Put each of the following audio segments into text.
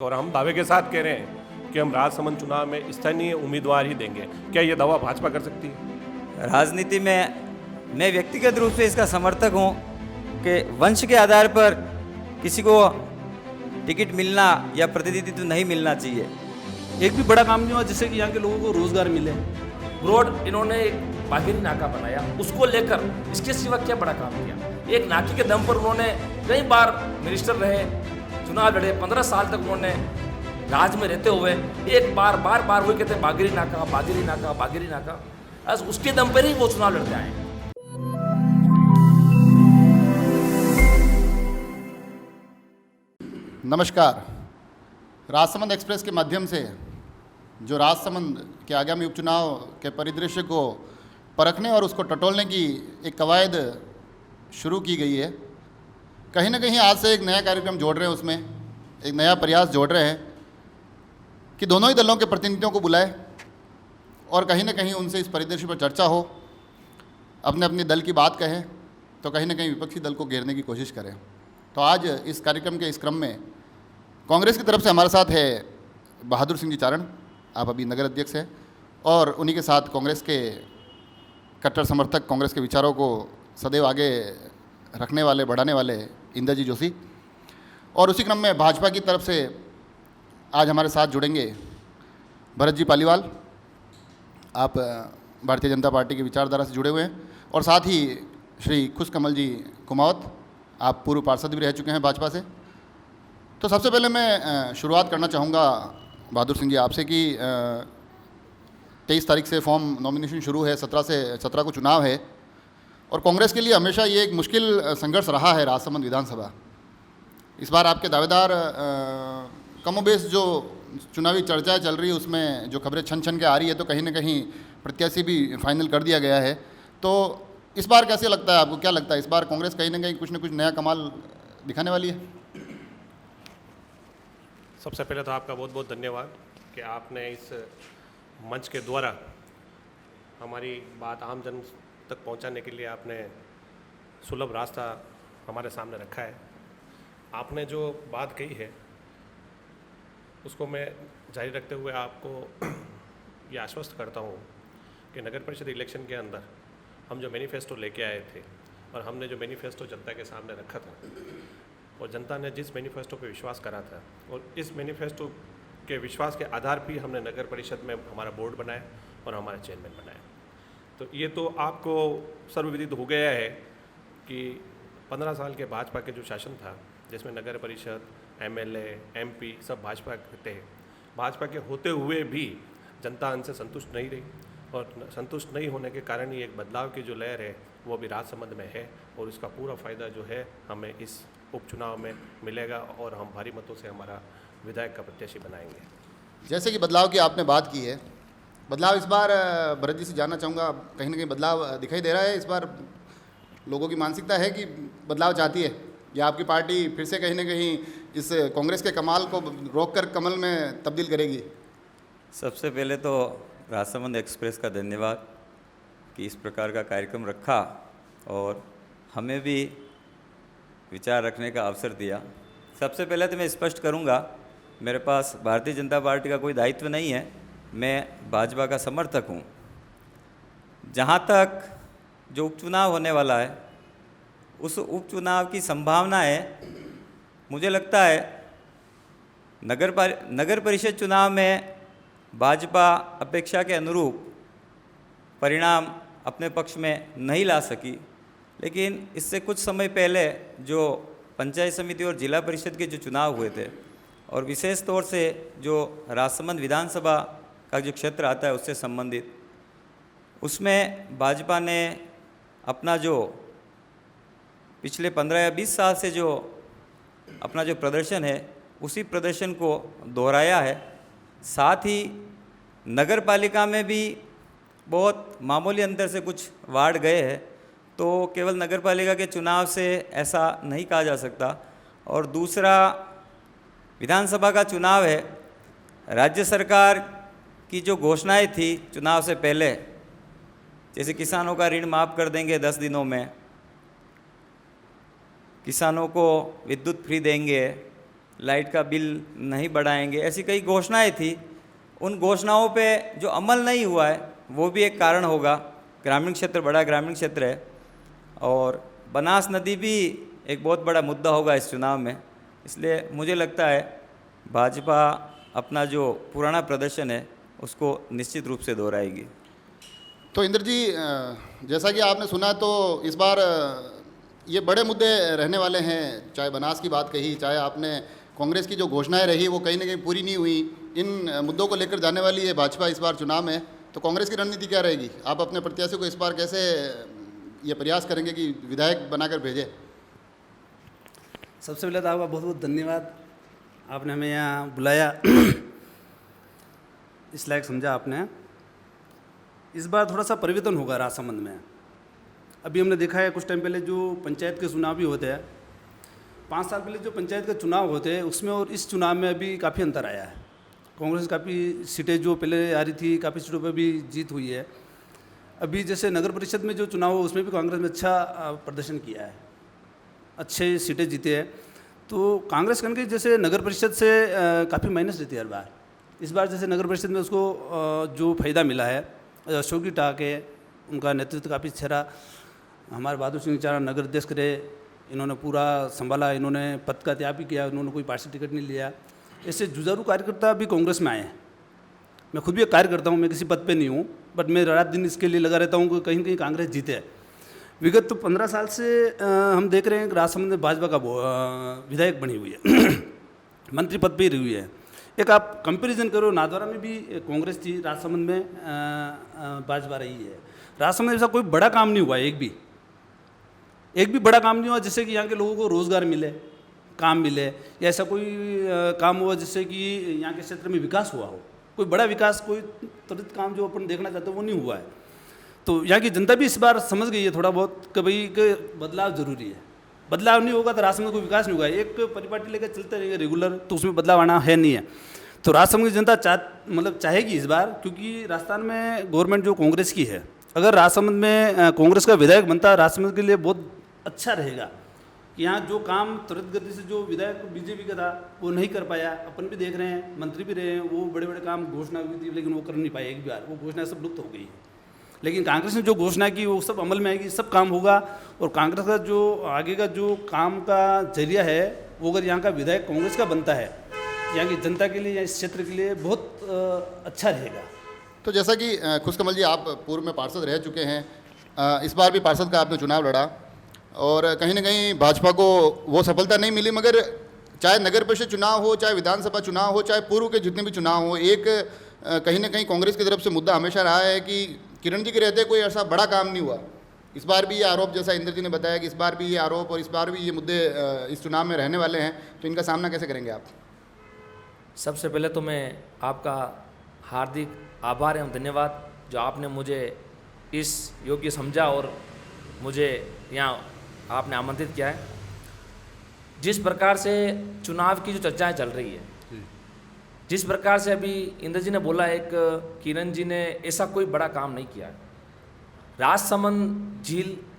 और हम दावे के साथ कह रहे हैं कि हम राजसमंद चुनाव में स्थानीय उम्मीदवार ही देंगे। क्या ये दावा भाजपा कर सकती है? राजनीति में मैं व्यक्तिगत रूप से इसका समर्थक हूं कि वंश के आधार पर किसी को टिकट मिलना या प्रतिनिधित्व नहीं मिलना चाहिए। एक भी बड़ा काम नहीं हुआ जिससे कि यहाँ के लोगों को रोजगार मिले। रोड इन्होंने एक बागेरी नाका बनाया, उसको लेकर इसके सिवा क्या बड़ा काम किया? एक नाके के दम पर उन्होंने कई बार मिनिस्टर रहे, चुनाव लड़े, 15 साल तक उन्होंने राज में रहते हुए एक बार बार वही कहते बागेरी नाका बागेरी नाका बागेरी नाका, बस उसके दम पर ही वो चुनाव लड़ते आए। नमस्कार। राजसमंद एक्सप्रेस के माध्यम से जो राजसमंद के आगामी उपचुनाव के परिदृश्य को परखने और उसको टटोलने की एक कवायद शुरू की गई है। कहीं ना कहीं आज से एक नया कार्यक्रम जोड़ रहे हैं, उसमें एक नया प्रयास जोड़ रहे हैं कि दोनों ही दलों के प्रतिनिधियों को बुलाए और कहीं ना कहीं उनसे इस परिदृश्य पर चर्चा हो, अपने अपने दल की बात कहें, तो कहीं ना कहीं विपक्षी दल को घेरने की कोशिश करें। तो आज इस कार्यक्रम के इस क्रम में कांग्रेस की तरफ से हमारे साथ है बहादुर सिंह जी चारण, आप अभी नगर अध्यक्ष हैं, और उन्हीं के साथ कांग्रेस के कट्टर समर्थक, कांग्रेस के विचारों को सदैव आगे रखने वाले, बढ़ाने वाले इंदर जी जोशी, और उसी क्रम में भाजपा की तरफ से आज हमारे साथ जुड़ेंगे भरत जी पालीवाल, आप भारतीय जनता पार्टी की विचारधारा से जुड़े हुए हैं, और साथ ही श्री खुश कमल जी कुमावत, आप पूर्व पार्षद भी रह चुके हैं भाजपा से। तो सबसे पहले मैं शुरुआत करना चाहूँगा बहादुर सिंह जी आपसे कि 23 तारीख से फॉर्म नॉमिनेशन शुरू है, 17 को चुनाव है, और कांग्रेस के लिए हमेशा ये एक मुश्किल संघर्ष रहा है राजसमंद विधानसभा। इस बार आपके दावेदार कमोबेश जो चुनावी चर्चाएं चल रही है उसमें जो खबरें छन के आ रही है, तो कहीं ना कहीं प्रत्याशी भी फाइनल कर दिया गया है। तो इस बार कैसे लगता है आपको, क्या लगता है इस बार कांग्रेस कहीं ना कहीं कुछ न कुछ नया कमाल दिखाने वाली है? सबसे पहले तो आपका बहुत बहुत धन्यवाद कि आपने इस मंच के द्वारा हमारी बात आम जन तक पहुंचाने के लिए आपने सुलभ रास्ता हमारे सामने रखा है। आपने जो बात कही है उसको मैं जारी रखते हुए आपको ये आश्वस्त करता हूँ कि नगर परिषद इलेक्शन के अंदर हम जो मैनिफेस्टो लेके आए थे और हमने जो मैनिफेस्टो जनता के सामने रखा था और जनता ने जिस मैनिफेस्टो पे विश्वास करा था और इस मैनिफेस्टो के विश्वास के आधार पर हमने नगर परिषद में हमारा बोर्ड बनाया और हमारा चेयरमैन बनाया। तो ये तो आपको सर्वविदित हो गया है कि 15 साल के भाजपा के जो शासन था, जिसमें नगर परिषद, एमएलए, एमपी सब भाजपा के थे, भाजपा के होते हुए भी जनता उनसे संतुष्ट नहीं रही, और संतुष्ट नहीं होने के कारण ही एक बदलाव की जो लहर है वो भी राजसमंद में है, और इसका पूरा फ़ायदा जो है हमें इस उपचुनाव में मिलेगा और हम भारी मतों से हमारा विधायक का प्रत्याशी बनाएंगे। जैसे कि बदलाव की आपने बात की है, बदलाव इस बार भरत जी से जानना चाहूँगा, कहीं ना कहीं बदलाव दिखाई दे रहा है? इस बार लोगों की मानसिकता है कि बदलाव चाहती है, या आपकी पार्टी फिर से कहीं ना कहीं इस कांग्रेस के कमाल को रोककर कमल में तब्दील करेगी? सबसे पहले तो राजसमंद एक्सप्रेस का धन्यवाद कि इस प्रकार का कार्यक्रम रखा और हमें भी विचार रखने का अवसर दिया। सबसे पहले तो मैं स्पष्ट करूंगा, मेरे पास भारतीय जनता पार्टी का कोई दायित्व नहीं है, मैं भाजपा का समर्थक हूं। जहां तक जो उपचुनाव होने वाला है उस उपचुनाव की संभावना है, मुझे लगता है नगर परिषद चुनाव में भाजपा अपेक्षा के अनुरूप परिणाम अपने पक्ष में नहीं ला सकी, लेकिन इससे कुछ समय पहले जो पंचायत समिति और जिला परिषद के जो चुनाव हुए थे, और विशेष तौर से जो राजसमंद विधानसभा का जो क्षेत्र आता है उससे संबंधित, उसमें भाजपा ने अपना जो पिछले 15 या 20 साल से जो अपना जो प्रदर्शन है उसी प्रदर्शन को दोहराया है। साथ ही नगर पालिका में भी बहुत मामूली अंतर से कुछ वार्ड गए हैं, तो केवल नगर पालिका के चुनाव से ऐसा नहीं कहा जा सकता। और दूसरा, विधानसभा का चुनाव है, राज्य सरकार की जो घोषणाएं थी चुनाव से पहले, जैसे किसानों का ऋण माफ़ कर देंगे 10 दिनों में, किसानों को विद्युत फ्री देंगे, लाइट का बिल नहीं बढ़ाएंगे, ऐसी कई घोषणाएं थी। उन घोषणाओं पे जो अमल नहीं हुआ है वो भी एक कारण होगा। ग्रामीण क्षेत्र बड़ा ग्रामीण क्षेत्र है और बनास नदी भी एक बहुत बड़ा मुद्दा होगा इस चुनाव में। इसलिए मुझे लगता है भाजपा अपना जो पुराना प्रदर्शन है उसको निश्चित रूप से दोहराएगी। तो इंद्र जी, जैसा कि आपने सुना तो इस बार ये बड़े मुद्दे रहने वाले हैं। चाहे बनास की बात कही, चाहे आपने कांग्रेस की जो घोषणाएं रही वो कहीं ना कहीं पूरी नहीं हुई। इन मुद्दों को लेकर जाने वाली है भाजपा इस बार चुनाव में। तो कांग्रेस की रणनीति क्या रहेगी? आप अपने प्रत्याशी को इस बार कैसे ये प्रयास करेंगे कि विधायक बनाकर भेजें? सबसे पहले तो आपका बहुत बहुत धन्यवाद, आपने हमें यहाँ बुलाया, इस लायक समझा आपने। इस बार थोड़ा सा परिवर्तन होगा राजसमंद में। अभी हमने देखा है कुछ टाइम पहले जो पंचायत के चुनाव भी होते हैं, 5 साल पहले जो पंचायत के चुनाव होते हैं उसमें और इस चुनाव में अभी काफ़ी अंतर आया है। कांग्रेस काफ़ी सीटें जो पहले आ रही थी, काफ़ी सीटों पर भी जीत हुई है। अभी जैसे नगर परिषद में जो चुनाव हो उसमें भी कांग्रेस ने अच्छा प्रदर्शन किया है, अच्छे सीटें जीते हैं। तो कांग्रेस करके जैसे नगर परिषद से काफ़ी माइनस रहती है हर बार। इस बार जैसे नगर परिषद में उसको जो फ़ायदा मिला है, अशोक जी टाके उनका नेतृत्व काफ़ी अच्छा रहा। हमारे बहादुर सिंह चारा नगर अध्यक्ष रहे, इन्होंने पूरा संभाला, इन्होंने पद का त्याग भी किया, इन्होंने कोई पार्टी टिकट नहीं लिया। ऐसे जुझारू कार्यकर्ता भी कांग्रेस में आए हैं। मैं खुद भी एक कार्यकर्ता हूँ, मैं किसी पद पे नहीं हूँ, बट मैं रात दिन इसके लिए लगा रहता हूँ कि कहीं कहीं कांग्रेस जीते। विगत तो 15 साल से हम देख रहे हैं कि राजसमंद में भाजपा का विधायक बनी हुई है, मंत्री पद पे रही हुई है। एक आप कंपैरिजन करो, नादौरा में भी कांग्रेस थी, राजसमंद में भाजपा रही है। राजसमंद में ऐसा कोई बड़ा काम नहीं हुआ है, एक भी बड़ा काम नहीं हुआ जिससे कि यहाँ के लोगों को रोज़गार मिले, काम मिले, या ऐसा कोई काम हुआ जिससे कि यहाँ के क्षेत्र में विकास हुआ हो। कोई बड़ा विकास, कोई त्वरित काम जो अपन देखना चाहते हैं वो नहीं हुआ है। तो यहाँ की जनता भी इस बार समझ गई है थोड़ा बहुत कि भाई कि बदलाव जरूरी है। बदलाव नहीं होगा तो राजसमंद में कोई विकास नहीं होगा। एक परिपाटी लेकर चलते रहेंगे रेगुलर, तो उसमें बदलाव आना है नहीं है। तो राजसमंद की जनता चाहेगी इस बार, क्योंकि राजस्थान में गवर्नमेंट जो कांग्रेस की है, अगर राजसमंद में कांग्रेस का विधायक बनता है राजसमंद के लिए बहुत अच्छा रहेगा। कि यहाँ जो काम त्वरित गति से जो विधायक बीजेपी का था वो नहीं कर पाया, अपन भी देख रहे हैं, मंत्री भी रहे हैं, वो बड़े बड़े काम घोषणा हुई थी लेकिन वो कर नहीं पाए। एक बार वो घोषणा सब लुप्त हो गई है। लेकिन कांग्रेस ने जो घोषणा की वो सब अमल में आएगी, सब काम होगा। और कांग्रेस का जो आगे का जो काम का जरिया है वो अगर यहाँ का विधायक कांग्रेस का बनता है, यहाँ की जनता के लिए या इस क्षेत्र के लिए बहुत अच्छा रहेगा। तो जैसा कि खुशकमल जी, आप पूर्व में पार्षद रह चुके हैं, इस बार भी पार्षद का आपने चुनाव लड़ा और कहीं ना कहीं भाजपा को वो सफलता नहीं मिली। मगर चाहे नगर परिषद चुनाव हो, चाहे विधानसभा चुनाव हो, चाहे पूर्व के जितने भी चुनाव हो, एक कहीं ना कहीं कांग्रेस की तरफ से मुद्दा हमेशा रहा है कि किरण जी के रहते कोई ऐसा बड़ा काम नहीं हुआ। इस बार भी ये आरोप, जैसा इंद्र जी ने बताया कि इस बार भी ये आरोप और इस बार भी ये मुद्दे इस चुनाव में रहने वाले हैं, तो इनका सामना कैसे करेंगे आप? सबसे पहले तो मैं आपका हार्दिक आभार एवं धन्यवाद जो आपने मुझे इस योग्य समझा और मुझे यहाँ आपने आमंत्रित किया है। जिस प्रकार से चुनाव की जो चर्चाएं चल रही है, जिस प्रकार से अभी इंद्र जी ने बोला, एक किरण जी ने ऐसा कोई बड़ा काम नहीं किया। राजसमंद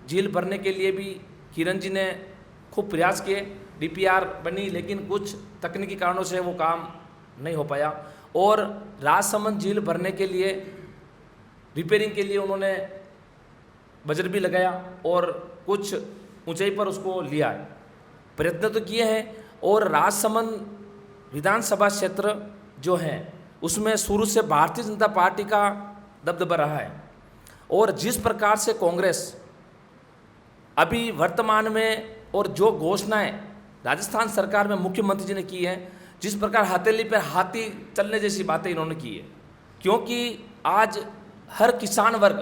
झील भरने के लिए भी किरण जी ने खूब प्रयास किए, डीपीआर बनी, लेकिन कुछ तकनीकी कारणों से वो काम नहीं हो पाया। और राजसमंद झील भरने के लिए, रिपेयरिंग के लिए उन्होंने बजट भी लगाया और कुछ ऊंचाई पर उसको लिया है, प्रयत्न तो किए हैं। और राजसमंद विधानसभा क्षेत्र जो है उसमें शुरू से भारतीय जनता पार्टी का दबदबा रहा है। और जिस प्रकार से कांग्रेस अभी वर्तमान में और जो घोषणाएं राजस्थान सरकार में मुख्यमंत्री जी ने की हैं, जिस प्रकार हथेली पर हाथी चलने जैसी बातें इन्होंने की है, क्योंकि आज हर किसान वर्ग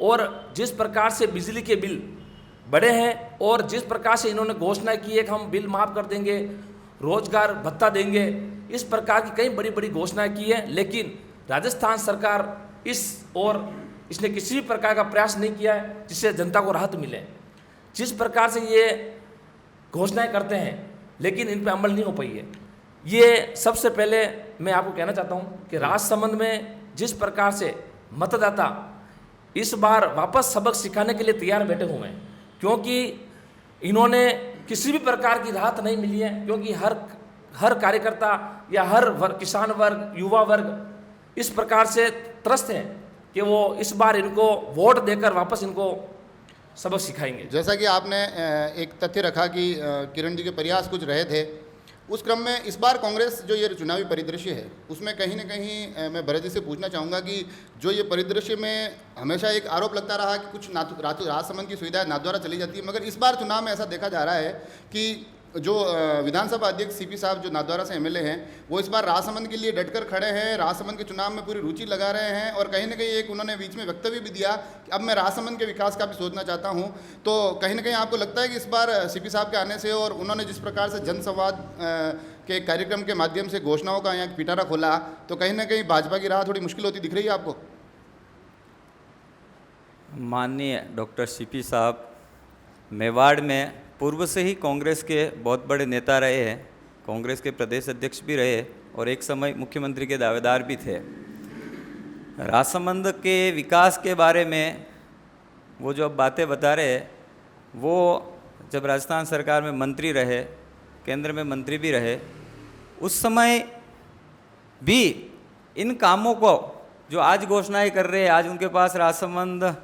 और जिस प्रकार से बिजली के बिल बढ़े हैं और जिस प्रकार से इन्होंने घोषणा की है कि हम बिल माफ़ कर देंगे, रोजगार भत्ता देंगे, इस प्रकार की कई बड़ी बड़ी घोषणाएं की है, लेकिन राजस्थान सरकार इसने किसी भी प्रकार का प्रयास नहीं किया है जिससे जनता को राहत मिले। जिस प्रकार से ये घोषणाएं करते हैं लेकिन इन पर अमल नहीं हो पाई है। ये सबसे पहले मैं आपको कहना चाहता हूँ कि राजसमंद में जिस प्रकार से मतदाता इस बार वापस सबक सिखाने के लिए तैयार बैठे हुए हैं, क्योंकि इन्होंने किसी भी प्रकार की राहत नहीं मिली है, क्योंकि हर कार्यकर्ता या हर किसान वर्ग, युवा वर्ग इस प्रकार से त्रस्त हैं कि वो इस बार इनको वोट देकर वापस इनको सबक सिखाएंगे। जैसा कि आपने एक तथ्य रखा कि किरण जी के प्रयास कुछ रहे थे, उस क्रम में इस बार कांग्रेस जो ये चुनावी परिदृश्य है उसमें कहीं ना कहीं मैं भरत जी से पूछना चाहूँगा कि जो ये परिदृश्य में हमेशा एक आरोप लगता रहा कि कुछ राजसमंद की सुविधाएं नाथद्वारा चली जाती है, मगर इस बार चुनाव में ऐसा देखा जा रहा है कि जो विधानसभा अध्यक्ष सीपी साहब जो नाथद्वारा से एमएलए हैं वो इस बार राजसमंद के लिए डटकर खड़े हैं, राजसमंद के चुनाव में पूरी रुचि लगा रहे हैं और कहीं ना कहीं एक उन्होंने बीच में वक्तव्य भी दिया कि अब मैं राजसमंद के विकास का भी सोचना चाहता हूं। तो कहीं ना कहीं आपको लगता है कि इस बार सीपी साहब के आने से और उन्होंने जिस प्रकार से जनसंवाद के कार्यक्रम के माध्यम से घोषणाओं का यहाँ पिटारा खोला तो कहीं ना कहीं भाजपा की राह थोड़ी मुश्किल होती दिख रही है आपको? माननीय डॉक्टर सीपी साहब मेवाड़ में पूर्व से ही कांग्रेस के बहुत बड़े नेता रहे हैं, कांग्रेस के प्रदेश अध्यक्ष भी रहे और एक समय मुख्यमंत्री के दावेदार भी थे। राजसमंद के विकास के बारे में वो जो अब बातें बता रहे हैं, वो जब राजस्थान सरकार में मंत्री रहे, केंद्र में मंत्री भी रहे, उस समय भी इन कामों को जो आज घोषणाएं कर रहे हैं, आज उनके पास राजसमंद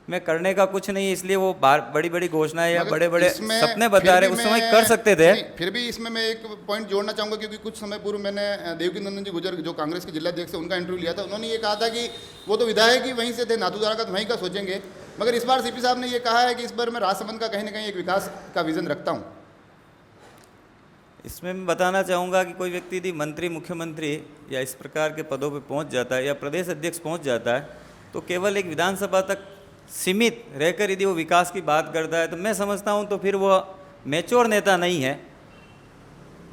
में करने का कुछ नहीं है, इसलिए वो बड़ी बड़ी घोषणाएं या बड़े बड़े सपने बता रहे, उस समय कर सकते थे। फिर भी इसमें मैं एक पॉइंट जोड़ना चाहूँगा क्योंकि कुछ समय पूर्व मैंने देवकी नंदन जी गुजर जो कांग्रेस के जिलाध्यक्ष है उनका इंटरव्यू लिया था। उन्होंने ये कहा था कि वो तो विधायक ही वहीं से थे, नाथद्वारा का तो वहीं का सोचेंगे, मगर इस बार सीपी साहब ने ये कहा है कि इस बार मैं राजसमंद का कहीं ना कहीं एक विकास का विजन रखता हूँ। इसमें मैं बताना चाहूँगा कि कोई व्यक्ति यदि मंत्री, मुख्यमंत्री या इस प्रकार के पदों पर पहुँच जाता है या प्रदेश अध्यक्ष पहुँच जाता है तो केवल एक विधानसभा तक सीमित रहकर यदि वो विकास की बात करता है तो मैं समझता हूँ तो फिर वो मैच्योर नेता नहीं है,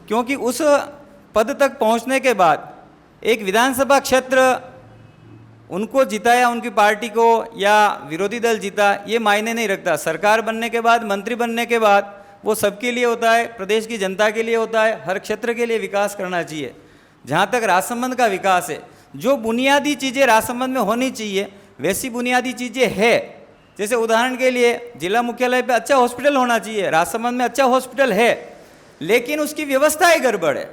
क्योंकि उस पद तक पहुँचने के बाद एक विधानसभा क्षेत्र उनको जिताया उनकी पार्टी को या विरोधी दल जीता ये मायने नहीं रखता। सरकार बनने के बाद, मंत्री बनने के बाद वो सबके लिए होता है, प्रदेश की जनता के लिए होता है, हर क्षेत्र के लिए विकास करना चाहिए। जहाँ तक राजसमंद का विकास है, जो बुनियादी चीज़ें राजसमंद में होनी चाहिए वैसी बुनियादी चीज़ें है। जैसे उदाहरण के लिए जिला मुख्यालय पे अच्छा हॉस्पिटल होना चाहिए, राजसमंद में अच्छा हॉस्पिटल है, लेकिन उसकी व्यवस्थाएं गड़बड़ है।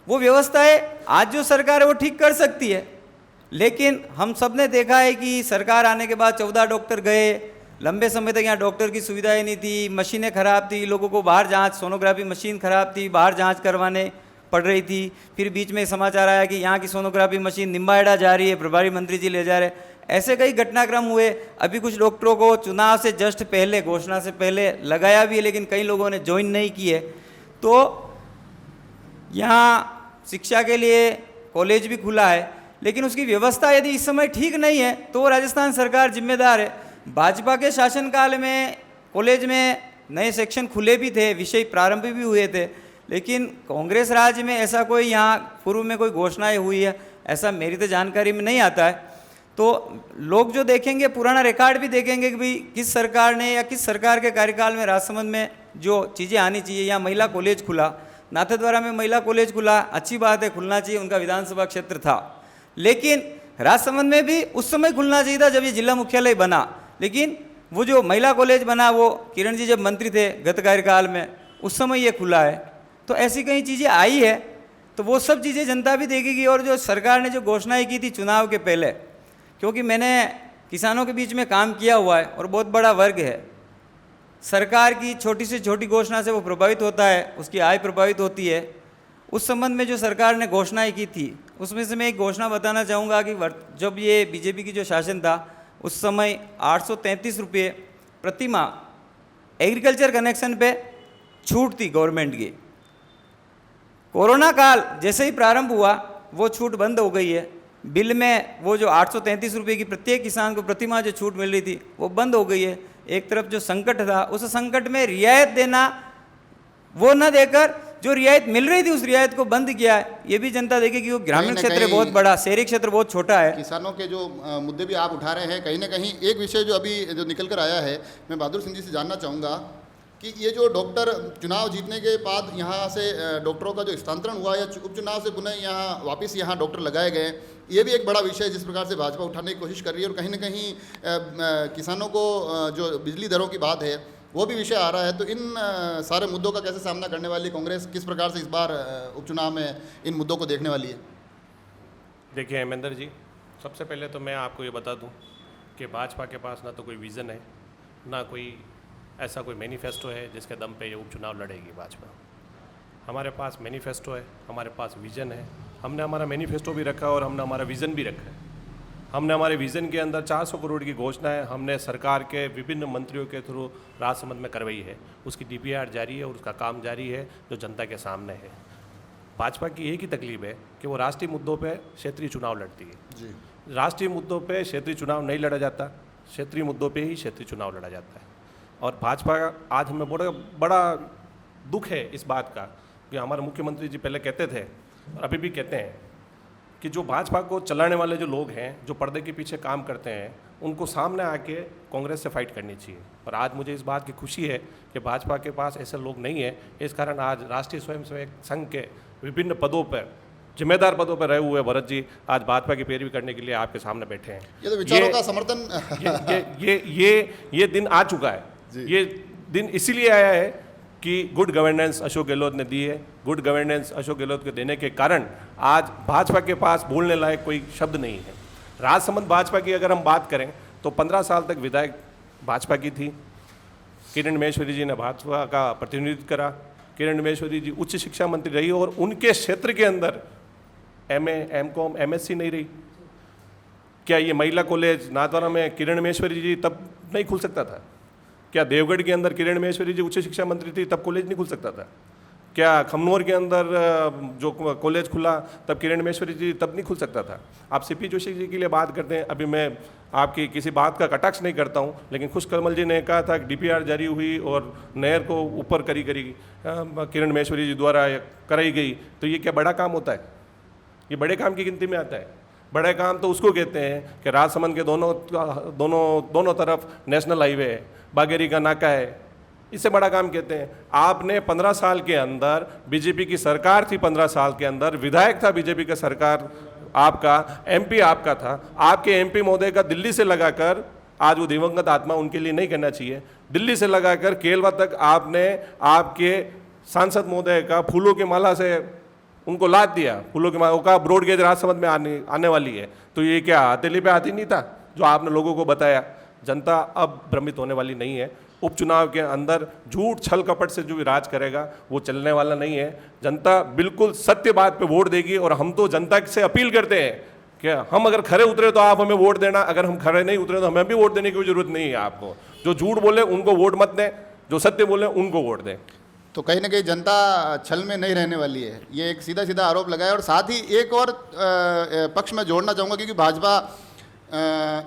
वो व्यवस्थाएं आज जो सरकार है वो ठीक कर सकती है, लेकिन हम सब ने देखा है कि सरकार आने के बाद 14 डॉक्टर गए, लंबे समय तक यहाँ डॉक्टर की सुविधाएं नहीं थी, मशीनें खराब थी, लोगों को बाहर जाँच, सोनोग्राफी मशीन खराब थी, बाहर जाँच करवाने पड़ रही थी। फिर बीच में समाचार आया कि यहाँ की सोनोग्राफी मशीन निम्बाहेड़ा जा रही है, प्रभारी मंत्री जी ले जा रहे हैं। ऐसे कई घटनाक्रम हुए। अभी कुछ डॉक्टरों को चुनाव से जस्ट पहले, घोषणा से पहले लगाया भी है, लेकिन कई लोगों ने ज्वाइन नहीं किए। तो यहाँ शिक्षा के लिए कॉलेज भी खुला है, लेकिन उसकी व्यवस्था यदि इस समय ठीक नहीं है तो राजस्थान सरकार जिम्मेदार है। भाजपा के शासनकाल में कॉलेज में नए सेक्शन खुले भी थे, विषय प्रारंभ भी हुए थे, लेकिन कांग्रेस राज में ऐसा कोई यहाँ पूर्व में कोई घोषणाएं हुई है ऐसा मेरी तो जानकारी में नहीं आता है। तो लोग जो देखेंगे, पुराना रिकॉर्ड भी देखेंगे कि भाई किस सरकार ने या किस सरकार के कार्यकाल में राजसमंद में जो चीज़ें आनी चाहिए। यहाँ महिला कॉलेज खुला, नाथद्वारा में महिला कॉलेज खुला, अच्छी बात है, खुलना चाहिए, उनका विधानसभा क्षेत्र था, लेकिन राजसमंद में भी उस समय खुलना चाहिए था जब ये जिला मुख्यालय बना। लेकिन वो जो महिला कॉलेज बना वो किरण जी जब मंत्री थे गत कार्यकाल में, उस समय ये खुला है। तो ऐसी कई चीज़ें आई है, तो वो सब चीज़ें जनता भी देखेगी। और जो सरकार ने जो घोषणाएं की थी चुनाव के पहले, क्योंकि मैंने किसानों के बीच में काम किया हुआ है और बहुत बड़ा वर्ग है, सरकार की छोटी से छोटी घोषणा से वो प्रभावित होता है, उसकी आय प्रभावित होती है। उस संबंध में जो सरकार ने घोषणाएं की थी उसमें से मैं एक घोषणा बताना चाहूँगा कि जब ये बीजेपी की जो शासन था उस समय 833 रुपये प्रति माह एग्रीकल्चर कनेक्शन पे छूट थी गवर्नमेंट की। कोरोना काल जैसे ही प्रारंभ हुआ वो छूट बंद हो गई है। बिल में वो जो 833 रुपये की प्रत्येक किसान को प्रति माह जो छूट मिल रही थी वो बंद हो गई है। एक तरफ जो संकट था उस संकट में रियायत देना, वो न देकर जो रियायत मिल रही थी उस रियायत को बंद किया है। ये भी जनता देखे कि वो ग्रामीण क्षेत्र बहुत बड़ा, शहरी क्षेत्र बहुत छोटा है। किसानों के जो मुद्दे भी आप उठा रहे हैं, कहीं ना कहीं एक विषय जो अभी जो निकल कर आया है, मैं बहादुर सिंह जी से जानना चाहूँगा कि ये जो डॉक्टर चुनाव जीतने के बाद यहाँ से डॉक्टरों का जो स्थानांतरण हुआ या उपचुनाव से पुनः यहाँ वापस यहाँ डॉक्टर लगाए गए, ये भी एक बड़ा विषय है जिस प्रकार से भाजपा उठाने की कोशिश कर रही है। और कहीं ना कहीं किसानों को जो बिजली दरों की बात है वो भी विषय आ रहा है। तो इन सारे मुद्दों का कैसे सामना करने वाली कांग्रेस, किस प्रकार से इस बार उपचुनाव में इन मुद्दों को देखने वाली है? देखिए हेमेंद्र जी, सबसे पहले तो मैं आपको ये बता दूं कि भाजपा के पास ना तो कोई विज़न है, ना कोई ऐसा कोई मैनिफेस्टो है जिसके दम पे ये उपचुनाव लड़ेगी भाजपा। हमारे पास मैनिफेस्टो है, हमारे पास विज़न है। हमने हमारा मैनिफेस्टो भी रखा और हमने हमारा विज़न भी रखा है। हमने हमारे विज़न के अंदर 400 करोड़ की घोषणाएं हमने सरकार के विभिन्न मंत्रियों के थ्रू राजसमंद में करवाई है। उसकी DPR जारी है और उसका काम जारी है जो जनता के सामने है। भाजपा की एक ही तकलीफ है कि वो राष्ट्रीय मुद्दों पे क्षेत्रीय चुनाव लड़ती है। जी, राष्ट्रीय मुद्दों पे क्षेत्रीय चुनाव नहीं लड़ा जाता, क्षेत्रीय मुद्दों पे ही क्षेत्रीय चुनाव लड़ा जाता है। और भाजपा का आज हमें बड़ा दुख है इस बात का कि हमारे मुख्यमंत्री जी पहले कहते थे और अभी भी कहते हैं कि जो भाजपा को चलाने वाले जो लोग हैं, जो पर्दे के पीछे काम करते हैं, उनको सामने आके कांग्रेस से फाइट करनी चाहिए। और आज मुझे इस बात की खुशी है कि भाजपा के पास ऐसे लोग नहीं है। इस कारण आज राष्ट्रीय स्वयंसेवक संघ के विभिन्न पदों पर, जिम्मेदार पदों पर रहे हुए भरत जी आज भाजपा की पैरवी करने के लिए आपके सामने बैठे हैं। ये तो विचारों का समर्थन ये दिन आ चुका है। ये दिन इसीलिए आया है कि गुड गवर्नेंस अशोक गहलोत ने दी है। गुड गवर्नेंस अशोक गहलोत के देने के कारण आज भाजपा के पास बोलने लायक कोई शब्द नहीं है। राजसमंद भाजपा की अगर हम बात करें तो 15 साल तक विधायक भाजपा की थी। किरण महेश्वरी जी ने भाजपा का प्रतिनिधित्व करा। किरण महेश्वरी जी उच्च शिक्षा मंत्री रही और उनके क्षेत्र के अंदर MA, MCOM, MSc नहीं रही। क्या ये महिला कॉलेज नाथद्वारा में किरण महेश्वरी जी तब नहीं खुल सकता था? क्या देवगढ़ के अंदर किरण महेश्वरी जी उच्च शिक्षा मंत्री थी तब कॉलेज नहीं खुल सकता था? क्या खमनोर के अंदर जो कॉलेज खुला तब किरण महेश्वरी जी तब नहीं खुल सकता था? आप CP जोशी जी के लिए बात करते हैं। अभी मैं आपकी किसी बात का कटाक्ष नहीं करता हूं, लेकिन खुश कमल जी ने कहा था कि DPR जारी हुई और नहर को ऊपर करी किरण महेश्वरी जी द्वारा कराई गई। तो ये क्या बड़ा काम होता है? ये बड़े काम की गिनती में आता है? बड़े काम तो उसको कहते हैं कि राजसमंद के दोनों तरफ नेशनल हाईवे है, बागेरी का नाका है, इससे बड़ा काम कहते हैं। आपने 15 साल के अंदर, बीजेपी की सरकार थी, 15 साल के अंदर विधायक था बीजेपी का सरकार आपका, MP आपका था। आपके MP महोदय का दिल्ली से लगाकर, आज वो दिवंगत आत्मा, उनके लिए नहीं कहना चाहिए, दिल्ली से लगाकर केलवा तक आपने आपके सांसद महोदय का फूलों की माला से उनको लाद दिया। फूलों की माला का ब्रॉडगेज राजसमंद में आने वाली है। तो ये क्या हथेली पे हाथी नहीं था जो आपने लोगों को बताया? जनता अब भ्रमित होने वाली नहीं है। उपचुनाव के अंदर झूठ छल कपट से जो राज करेगा वो चलने वाला नहीं है। जनता बिल्कुल सत्य बात पे वोट देगी। और हम तो जनता से अपील करते हैं कि हम अगर खरे उतरे तो आप हमें वोट देना, अगर हम खरे नहीं उतरे तो हमें भी वोट देने की जरूरत नहीं है। आपको जो झूठ बोले उनको वोट मत दें, जो सत्य बोले उनको वोट दें। तो कहीं ना कहीं जनता छल में नहीं रहने वाली है, ये एक सीधा सीधा आरोप लगाया। और साथ ही एक और पक्ष में जोड़ना चाहूँगा, क्योंकि भाजपा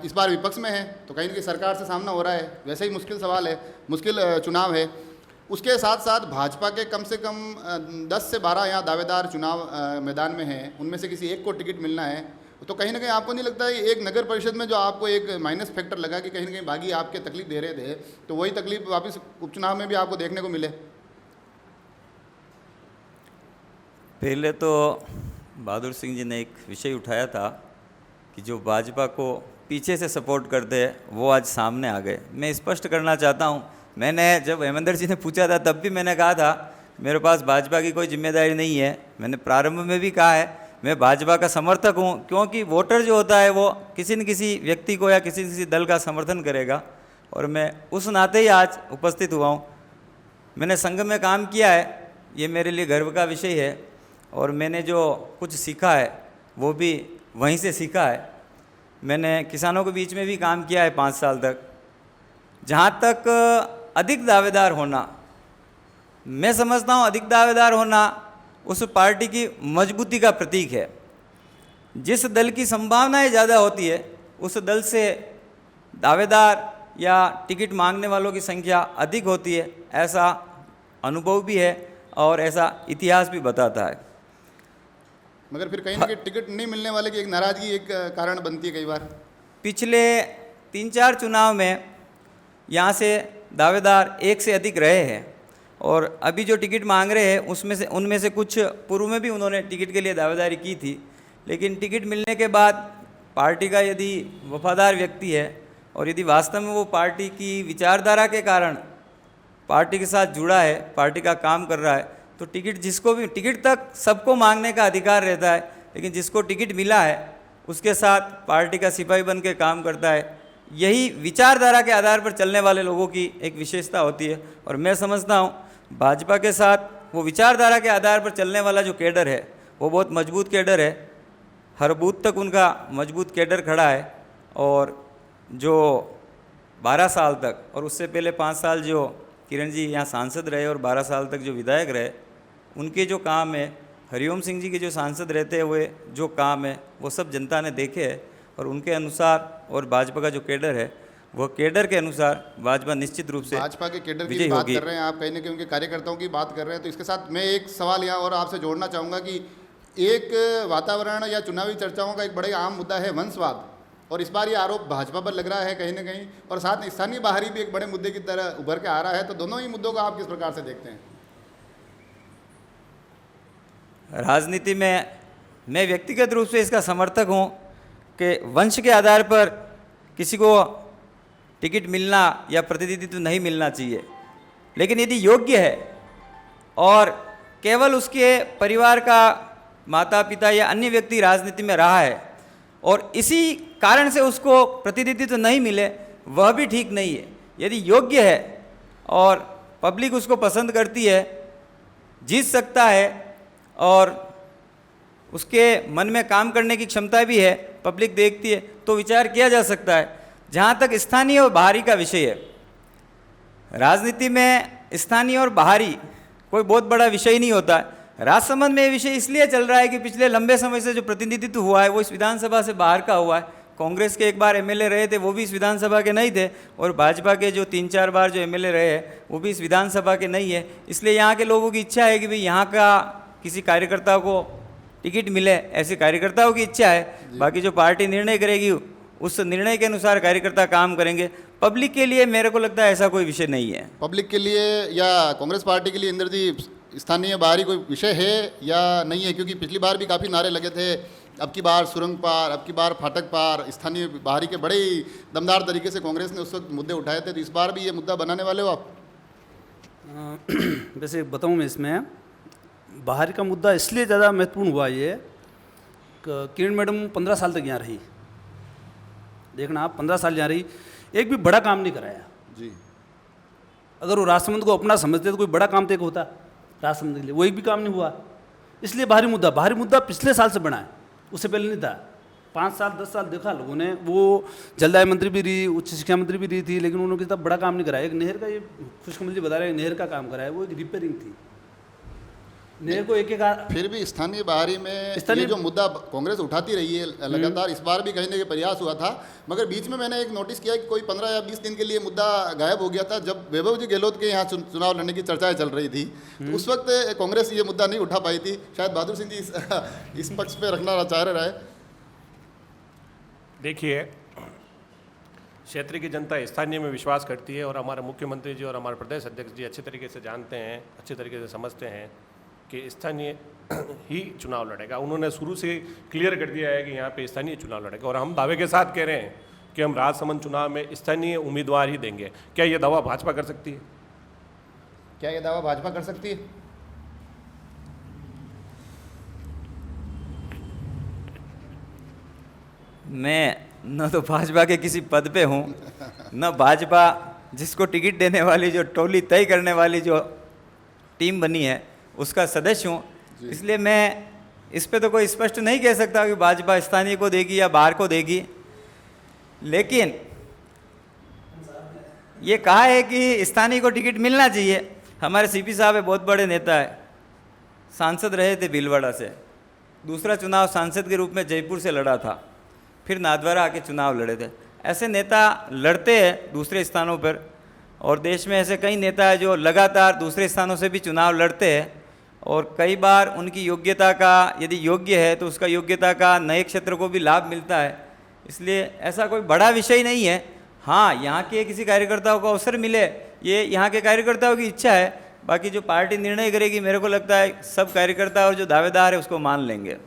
इस बार विपक्ष में है, तो कहीं ना कहीं सरकार से सामना हो रहा है। वैसे ही मुश्किल सवाल है, मुश्किल चुनाव है। उसके साथ साथ भाजपा के कम से कम 10 से 12 यहाँ दावेदार चुनाव मैदान में हैं, उनमें से किसी एक को टिकट मिलना है। तो कहीं ना कहीं आपको नहीं लगता है एक नगर परिषद में जो आपको एक माइनस फैक्टर लगा कि कहीं ना कहीं बागी आपके तकलीफ दे रहे थे, तो वही तकलीफ वापस उपचुनाव में भी आपको देखने को मिले? पहले तो बहादुर सिंह जी ने एक विषय उठाया था कि जो भाजपा को पीछे से सपोर्ट करते हैं वो आज सामने आ गए। मैं स्पष्ट करना चाहता हूं, मैंने जब हेमेंद्र जी ने पूछा था तब भी मैंने कहा था मेरे पास भाजपा की कोई जिम्मेदारी नहीं है। मैंने प्रारंभ में भी कहा है मैं भाजपा का समर्थक हूं, क्योंकि वोटर जो होता है वो किसी न किसी व्यक्ति को या किसी न किसी दल का समर्थन करेगा, और मैं उस नाते ही आज उपस्थित हुआ हूँ। मैंने संघ में काम किया है, ये मेरे लिए गर्व का विषय है, और मैंने जो कुछ सीखा है वो भी वहीं से सीखा है। मैंने किसानों के बीच में भी काम किया है 5 साल तक। जहाँ तक अधिक दावेदार होना, मैं समझता हूँ अधिक दावेदार होना उस पार्टी की मजबूती का प्रतीक है। जिस दल की संभावनाएं ज़्यादा होती है उस दल से दावेदार या टिकट मांगने वालों की संख्या अधिक होती है, ऐसा अनुभव भी है और ऐसा इतिहास भी बताता है। मगर फिर कहीं ना कहीं टिकट नहीं मिलने वाले की एक नाराज़गी एक कारण बनती है कई बार। पिछले 3-4 चुनाव में यहाँ से दावेदार एक से अधिक रहे हैं, और अभी जो टिकट मांग रहे हैं उनमें से कुछ पूर्व में भी उन्होंने टिकट के लिए दावेदारी की थी, लेकिन टिकट मिलने के बाद पार्टी का यदि वफादार व्यक्ति है और यदि वास्तव में वो पार्टी की विचारधारा के कारण पार्टी के साथ जुड़ा है, पार्टी का काम कर रहा है, तो टिकट जिसको भी, टिकट तक सबको मांगने का अधिकार रहता है, लेकिन जिसको टिकट मिला है उसके साथ पार्टी का सिपाही बन के काम करता है। यही विचारधारा के आधार पर चलने वाले लोगों की एक विशेषता होती है। और मैं समझता हूँ भाजपा के साथ वो विचारधारा के आधार पर चलने वाला जो कैडर है वो बहुत मजबूत कैडर है, हर बूथ तक उनका मजबूत कैडर खड़ा है। और जो 12 साल तक और उससे पहले 5 साल जो किरण जी यहाँ सांसद रहे और 12 साल तक जो विधायक रहे, उनके जो काम है, हरिओम सिंह जी के जो सांसद रहते हुए जो काम है वो सब जनता ने देखे है। और उनके अनुसार और भाजपा का जो कैडर है वो कैडर के अनुसार भाजपा निश्चित रूप से भाजपा के कैडर की विजयी बात होगी। कर रहे हैं आप, कहीं ना कहीं उनके कार्यकर्ताओं की बात कर रहे हैं, तो इसके साथ मैं एक सवाल यहाँ और आपसे जोड़ना चाहूँगा कि एक वातावरण या चुनावी चर्चाओं का एक बड़ा आम मुद्दा है वंशवाद, और इस बार ये आरोप भाजपा पर लग रहा है कहीं ना कहीं, और साथ में स्थानीय बाहरी भी एक बड़े मुद्दे की तरह उभर के आ रहा है। तो दोनों ही मुद्दों को आप किस प्रकार से देखते हैं? राजनीति में मैं व्यक्तिगत रूप से इसका समर्थक हूँ कि वंश के आधार पर किसी को टिकट मिलना या प्रतिनिधित्व नहीं मिलना चाहिए, लेकिन यदि योग्य है और केवल उसके परिवार का माता पिता या अन्य व्यक्ति राजनीति में रहा है और इसी कारण से उसको प्रतिनिधित्व नहीं मिले, वह भी ठीक नहीं है। यदि योग्य है और पब्लिक उसको पसंद करती है, जीत सकता है और उसके मन में काम करने की क्षमता भी है, पब्लिक देखती है, तो विचार किया जा सकता है। जहाँ तक स्थानीय और बाहरी का विषय है, राजनीति में स्थानीय और बाहरी कोई बहुत बड़ा विषय नहीं होता है। राजसमंद में ये विषय इसलिए चल रहा है कि पिछले लंबे समय से जो प्रतिनिधित्व हुआ है वो इस विधानसभा से बाहर का हुआ है। कांग्रेस के एक बार एमएलए रहे थे, वो भी इस विधानसभा के नहीं थे, और भाजपा के जो 3-4 बार जो एमएलए रहे हैं वो भी इस विधानसभा के नहीं है। इसलिए यहाँ के लोगों की इच्छा है कि भाई यहाँ का किसी कार्यकर्ता को टिकट मिले, ऐसे कार्यकर्ताओं की इच्छा है। बाकी जो पार्टी निर्णय करेगी उस निर्णय के अनुसार कार्यकर्ता काम करेंगे। पब्लिक के लिए मेरे को लगता है ऐसा कोई विषय नहीं है। पब्लिक के लिए या कांग्रेस पार्टी के लिए इंद्र जी स्थानीय बाहरी कोई विषय है या नहीं है? क्योंकि पिछली बार भी काफ़ी नारे लगे थे, अब की बार सुरंग पार, अब की बार फाटक पार, स्थानीय बाहरी के बड़े ही दमदार तरीके से कांग्रेस ने उस वक्त मुद्दे उठाए थे। तो इस बार भी ये मुद्दा बनाने वाले हो आप? वैसे बताऊँ मैं, इसमें बाहरी का मुद्दा इसलिए ज़्यादा महत्वपूर्ण हुआ ये, किरण मैडम 15 साल तक यहाँ रही। देखना आप, 15 साल यहाँ रही, एक भी बड़ा काम नहीं कराया जी। अगर वो राजसमंद को अपना समझते तो कोई बड़ा काम तो एक होता राजसमंद के लिए, वो एक भी काम नहीं हुआ। इसलिए बाहरी मुद्दा पिछले साल से बना है, उससे पहले नहीं था। 5 साल 10 साल देखा लोगों ने, वो जलदाय मंत्री भी रही, उच्च शिक्षा मंत्री भी रही थी, लेकिन उन्होंने कितना बड़ा काम नहीं कराया। एक नहर का, ये खुशकमल जी बता रहे हैं, नहर का काम कराया, वो एक रिपेयरिंग थी नहर को। एक फिर भी स्थानीय बाहरी में ये जो मुद्दा कांग्रेस उठाती रही है लगातार, इस बार भी कहीं ना कहीं प्रयास हुआ था, मगर बीच में मैंने एक नोटिस किया कि कोई 15 या 20 दिन के लिए मुद्दा गायब हो गया था, जब वैभव जी गहलोत के यहाँ चुनाव लड़ने की चर्चाएं चल रही थी। तो उस वक्त कांग्रेस ये मुद्दा नहीं उठा पाई थी। शायद बहादुर सिंह जी इस पक्ष पे रखना चाह रहे। देखिए, क्षेत्र की जनता स्थानीय में विश्वास करती है, और हमारे मुख्यमंत्री जी और हमारे प्रदेश अध्यक्ष जी अच्छे तरीके से जानते हैं, अच्छे तरीके से समझते हैं कि स्थानीय ही चुनाव लड़ेगा। उन्होंने शुरू से क्लियर कर दिया है कि यहाँ पे स्थानीय चुनाव लड़ेगा, और हम दावे के साथ कह रहे हैं कि हम राजसमंद चुनाव में स्थानीय उम्मीदवार ही देंगे। क्या ये दावा भाजपा कर सकती है? क्या ये दावा भाजपा कर सकती है? मैं न तो भाजपा के किसी पद पे हूँ, न भाजपा जिसको टिकट देने वाली जो टोली तय करने वाली जो टीम बनी है उसका सदस्य हूँ। इसलिए मैं इस पे तो कोई स्पष्ट नहीं कह सकता कि भाजपा स्थानीय को देगी या बाहर को देगी। लेकिन ये कहा है कि स्थानीय को टिकट मिलना चाहिए। हमारे सीपी साहब है, बहुत बड़े नेता है, सांसद रहे थे भीलवाड़ा से, दूसरा चुनाव सांसद के रूप में जयपुर से लड़ा था, फिर नाथद्वारा आके चुनाव लड़े थे। ऐसे नेता लड़ते हैं दूसरे स्थानों पर, और देश में ऐसे कई नेता हैं जो लगातार दूसरे स्थानों से भी चुनाव लड़ते हैं, और कई बार उनकी योग्यता का, यदि योग्य है तो उसका योग्यता का नए क्षेत्र को भी लाभ मिलता है। इसलिए ऐसा कोई बड़ा विषय नहीं है। हाँ, यहाँ के किसी कार्यकर्ताओं को अवसर मिले, ये यहाँ के कार्यकर्ताओं की इच्छा है। बाकी जो पार्टी निर्णय करेगी, मेरे को लगता है सब कार्यकर्ता और जो दावेदार है उसको मान लेंगे।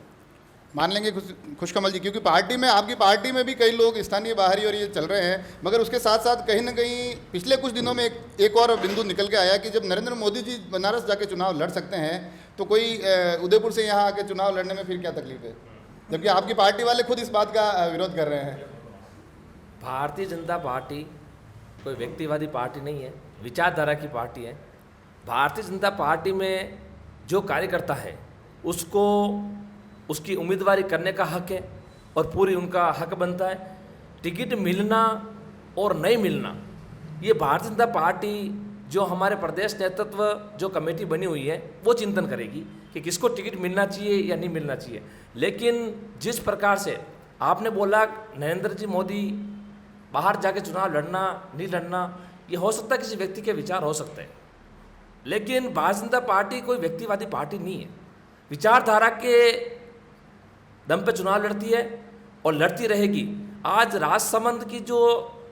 मान लेंगे खुशकमल जी, क्योंकि पार्टी में, आपकी पार्टी में भी कई लोग स्थानीय बाहरी और ये चल रहे हैं, मगर उसके साथ साथ कहीं ना कहीं पिछले कुछ दिनों में एक और बिंदु निकल के आया कि जब नरेंद्र मोदी जी बनारस जाके चुनाव लड़ सकते हैं तो कोई उदयपुर से यहाँ आके चुनाव लड़ने में फिर क्या तकलीफ है, जबकि आपकी पार्टी वाले खुद इस बात का विरोध कर रहे हैं। भारतीय जनता पार्टी कोई व्यक्तिवादी पार्टी नहीं है, विचारधारा की पार्टी है। भारतीय जनता पार्टी में जो कार्यकर्ता है उसको उसकी उम्मीदवारी करने का हक है और पूरी उनका हक बनता है। टिकट मिलना और नहीं मिलना, ये भारतीय जनता पार्टी जो हमारे प्रदेश नेतृत्व जो कमेटी बनी हुई है वो चिंतन करेगी कि किसको टिकट मिलना चाहिए या नहीं मिलना चाहिए। लेकिन जिस प्रकार से आपने बोला नरेंद्र जी मोदी बाहर जाके चुनाव लड़ना नहीं लड़ना, ये हो सकता है किसी व्यक्ति के विचार हो सकते हैं, लेकिन भारतीय जनता पार्टी कोई व्यक्तिवादी पार्टी नहीं है। विचारधारा के दम पे चुनाव लड़ती है और लड़ती रहेगी। आज राजसमंद की जो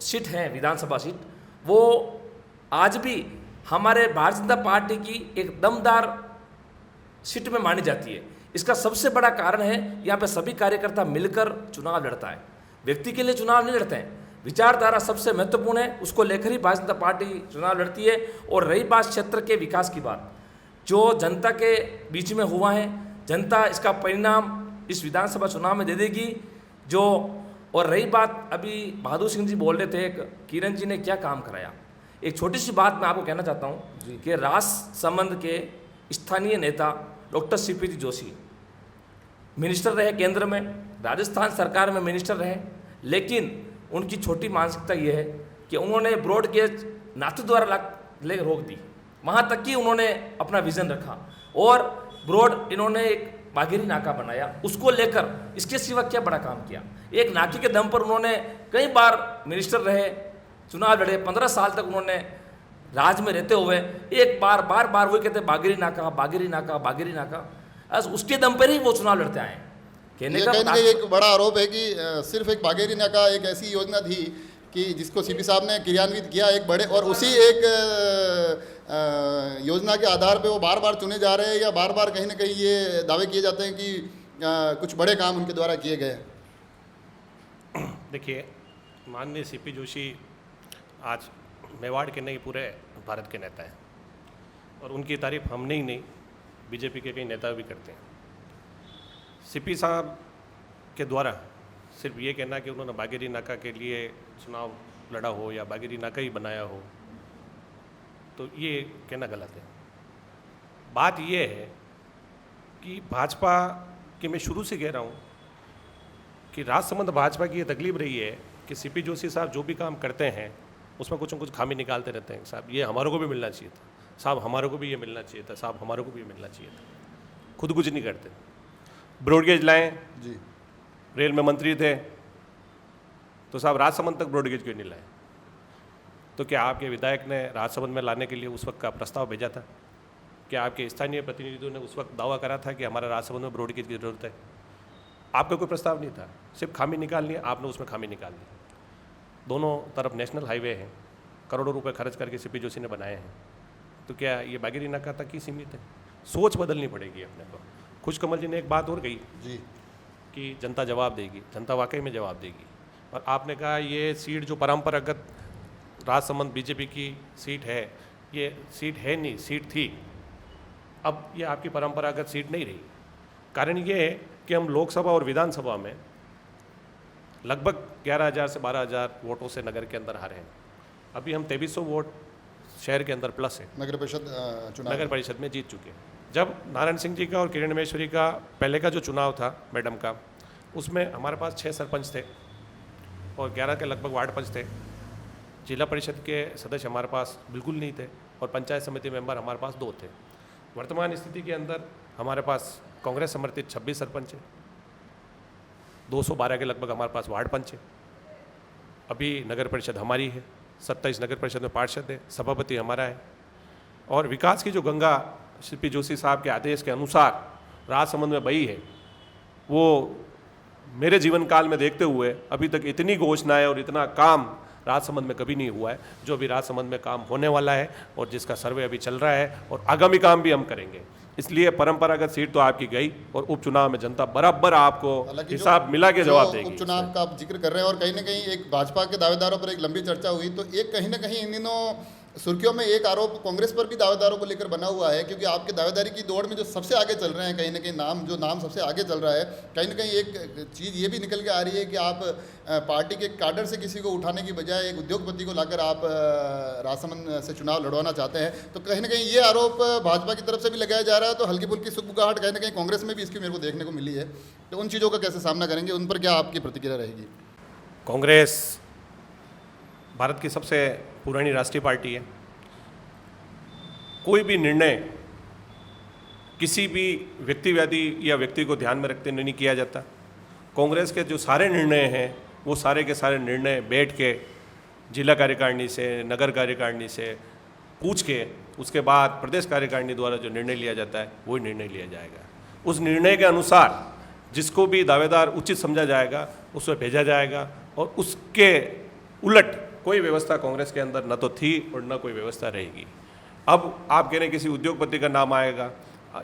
सीट है, विधानसभा सीट, वो आज भी हमारे भारतीय जनता पार्टी की एक दमदार सीट में मानी जाती है। इसका सबसे बड़ा कारण है यहाँ पे सभी कार्यकर्ता मिलकर चुनाव लड़ता है, व्यक्ति के लिए चुनाव नहीं लड़ते हैं। विचारधारा सबसे महत्वपूर्ण है, उसको लेकर ही भारतीय जनता पार्टी चुनाव लड़ती है। और रही बात क्षेत्र के विकास की बात, जो जनता के बीच में हुआ है, जनता इसका परिणाम इस विधानसभा चुनाव में दे देगी। जो और रही बात अभी बहादुर सिंह जी बोल रहे थे किरण जी ने क्या काम कराया, एक छोटी सी बात मैं आपको कहना चाहता हूँ कि राजसमंद के स्थानीय नेता डॉक्टर सीपी जोशी मिनिस्टर रहे केंद्र में, राजस्थान सरकार में मिनिस्टर रहे, लेकिन उनकी छोटी मानसिकता ये है कि उन्होंने ब्रॉड गेज नाथद्वारा ले रोक दी, वहाँ तक कि उन्होंने अपना विजन रखा और ब्रॉड इन्होंने एक बाघेरी नाका बनाया, उसको लेकर इसके सिवा क्या बड़ा काम किया। एक नाके के दम पर उन्होंने कई बार मिनिस्टर रहे, चुनाव लड़े, 15 साल तक उन्होंने राज में रहते हुए एक बार बार वही कहते बाघेरी नाका बाघेरी नाका बाघेरी नाका, आज उसके दम पर ही वो चुनाव लड़ते आए। कहने ये का कहीं ना कहीं एक बड़ा आरोप है कि सिर्फ एक बाघेरी नाका एक ऐसी योजना थी कि जिसको सीपी साहब ने क्रियान्वित किया एक बड़े, और उसी एक योजना के आधार पे वो बार बार चुने जा रहे हैं, या बार बार कहीं ना कहीं ये दावे किए जाते हैं कि कुछ बड़े काम उनके द्वारा किए गए। देखिए, माननीय सीपी जोशी आज मेवाड़ के नहीं पूरे भारत के नेता हैं और उनकी तारीफ हमने ही नहीं, बीजेपी के कई नेता भी करते हैं। सीपी साहब के द्वारा सिर्फ ये कहना कि उन्होंने बाघेरी नाका के लिए चुनाव लड़ा हो या बाघेरी नाका ही बनाया हो, तो ये कहना गलत है। बात ये है कि भाजपा की, मैं शुरू से कह रहा हूँ कि राजसमंद भाजपा की ये तकलीफ रही है कि सीपी जोशी साहब जो भी काम करते हैं उसमें कुछ न कुछ खामी निकालते रहते हैं। साहब ये हमारे को भी मिलना चाहिए था, साहब हमारे को भी ये मिलना चाहिए था, साहब हमारे को भी ये मिलना चाहिए था। खुद कुछ नहीं करते। ब्रॉडगेज लाएँ जी, रेल में मंत्री थे तो साहब राजसमंद तक ब्रॉडगेज क्यों नहीं लाए? तो क्या आपके विधायक ने राजसमंद में लाने के लिए उस वक्त का प्रस्ताव भेजा था? क्या आपके स्थानीय प्रतिनिधियों ने उस वक्त दावा करा था कि हमारा राजसमंद में ब्रॉडगेज की जरूरत है? आपका कोई प्रस्ताव नहीं था, सिर्फ खामी निकालनी है, आपने उसमें खामी निकाल दी। दोनों तरफ नेशनल हाईवे हैं, करोड़ों रुपए खर्च करके सीपी जोशी ने बनाए हैं, तो क्या ये बाघेरी नाका तक ही सीमित है? सोच बदलनी पड़ेगी अपने को। खुशकमल जी ने एक बात और कही जी, कि जनता जवाब देगी, जनता वाकई में जवाब देगी। और आपने कहा ये सीट जो परंपरागत राजसमंद बीजेपी की सीट है, ये सीट है नहीं, सीट थी, अब ये आपकी परंपरागत सीट नहीं रही। कारण ये है कि हम लोकसभा और विधानसभा में लगभग 11,000 से 12,000 वोटों से नगर के अंदर हारे हैं। अभी हम 2300 वोट शहर के अंदर प्लस है, नगर परिषद चुनाव, नगर परिषद में जीत चुके हैं। जब नारायण सिंह जी का और किरण महेश्वरी का पहले का जो चुनाव था मैडम का, उसमें हमारे पास 6 सरपंच थे और 11 के लगभग वार्ड पंच थे। जिला परिषद के सदस्य हमारे पास बिल्कुल नहीं थे और पंचायत समिति मेंबर हमारे पास 2 थे। वर्तमान स्थिति के अंदर हमारे पास कांग्रेस समर्थित 26 सरपंच हैं, 212 के लगभग हमारे पास वार्ड पंच है। अभी नगर परिषद हमारी है, 27 नगर परिषद में पार्षद है, सभापति हमारा है। और विकास की जो गंगा सीपी जोशी साहब के आदेश के अनुसार राजसमंद में बही है, वो मेरे जीवन काल में देखते हुए अभी तक इतनी घोषणाएं और इतना काम राजसमंद में कभी नहीं हुआ है जो अभी राजसमंद में काम होने वाला है और जिसका सर्वे अभी चल रहा है और आगामी काम भी हम करेंगे। इसलिए परंपरागत सीट तो आपकी गई और उपचुनाव में जनता बराबर आपको हालांकि हिसाब मिला के जवाब जो देगी। उपचुनाव का आप जिक्र कर रहे हैं और कहीं ना कहीं एक भाजपा के दावेदारों पर एक लंबी चर्चा हुई, तो एक कहीं ना कहीं इन दिनों सुर्खियों में एक आरोप कांग्रेस पर भी दावेदारों को लेकर बना हुआ है, क्योंकि आपके दावेदारी की दौड़ में जो सबसे आगे चल रहे हैं, कहीं ना कहीं नाम सबसे आगे चल रहा है, कहीं ना कहीं एक चीज़ ये भी निकल के आ रही है कि आप पार्टी के काडर से किसी को उठाने की बजाय एक उद्योगपति को लाकर आप राजसमंद से चुनाव लड़वाना चाहते हैं। तो कहीं ना कहीं ये आरोप भाजपा की तरफ से भी लगाया जा रहा है, तो हल्की फुल्की सुगबुगाहट कहीं ना कहीं कांग्रेस में भी इसकी मेरे को देखने को मिली है। तो उन चीज़ों का कैसे सामना करेंगे, उन पर क्या आपकी प्रतिक्रिया रहेगी? कांग्रेस भारत की सबसे पुरानी राष्ट्रीय पार्टी है। कोई भी निर्णय किसी भी व्यक्तिवादी या व्यक्ति को ध्यान में रखते नहीं किया जाता। कांग्रेस के जो सारे निर्णय हैं वो सारे के सारे निर्णय बैठ के जिला कार्यकारिणी से, नगर कार्यकारिणी से पूछ के उसके बाद प्रदेश कार्यकारिणी द्वारा जो निर्णय लिया जाता है वही निर्णय लिया जाएगा। उस निर्णय के अनुसार जिसको भी दावेदार उचित समझा जाएगा उसमें भेजा जाएगा, और उसके उलट कोई व्यवस्था कांग्रेस के अंदर न तो थी और न कोई व्यवस्था रहेगी। अब आप कह रहे हैं किसी उद्योगपति का नाम आएगा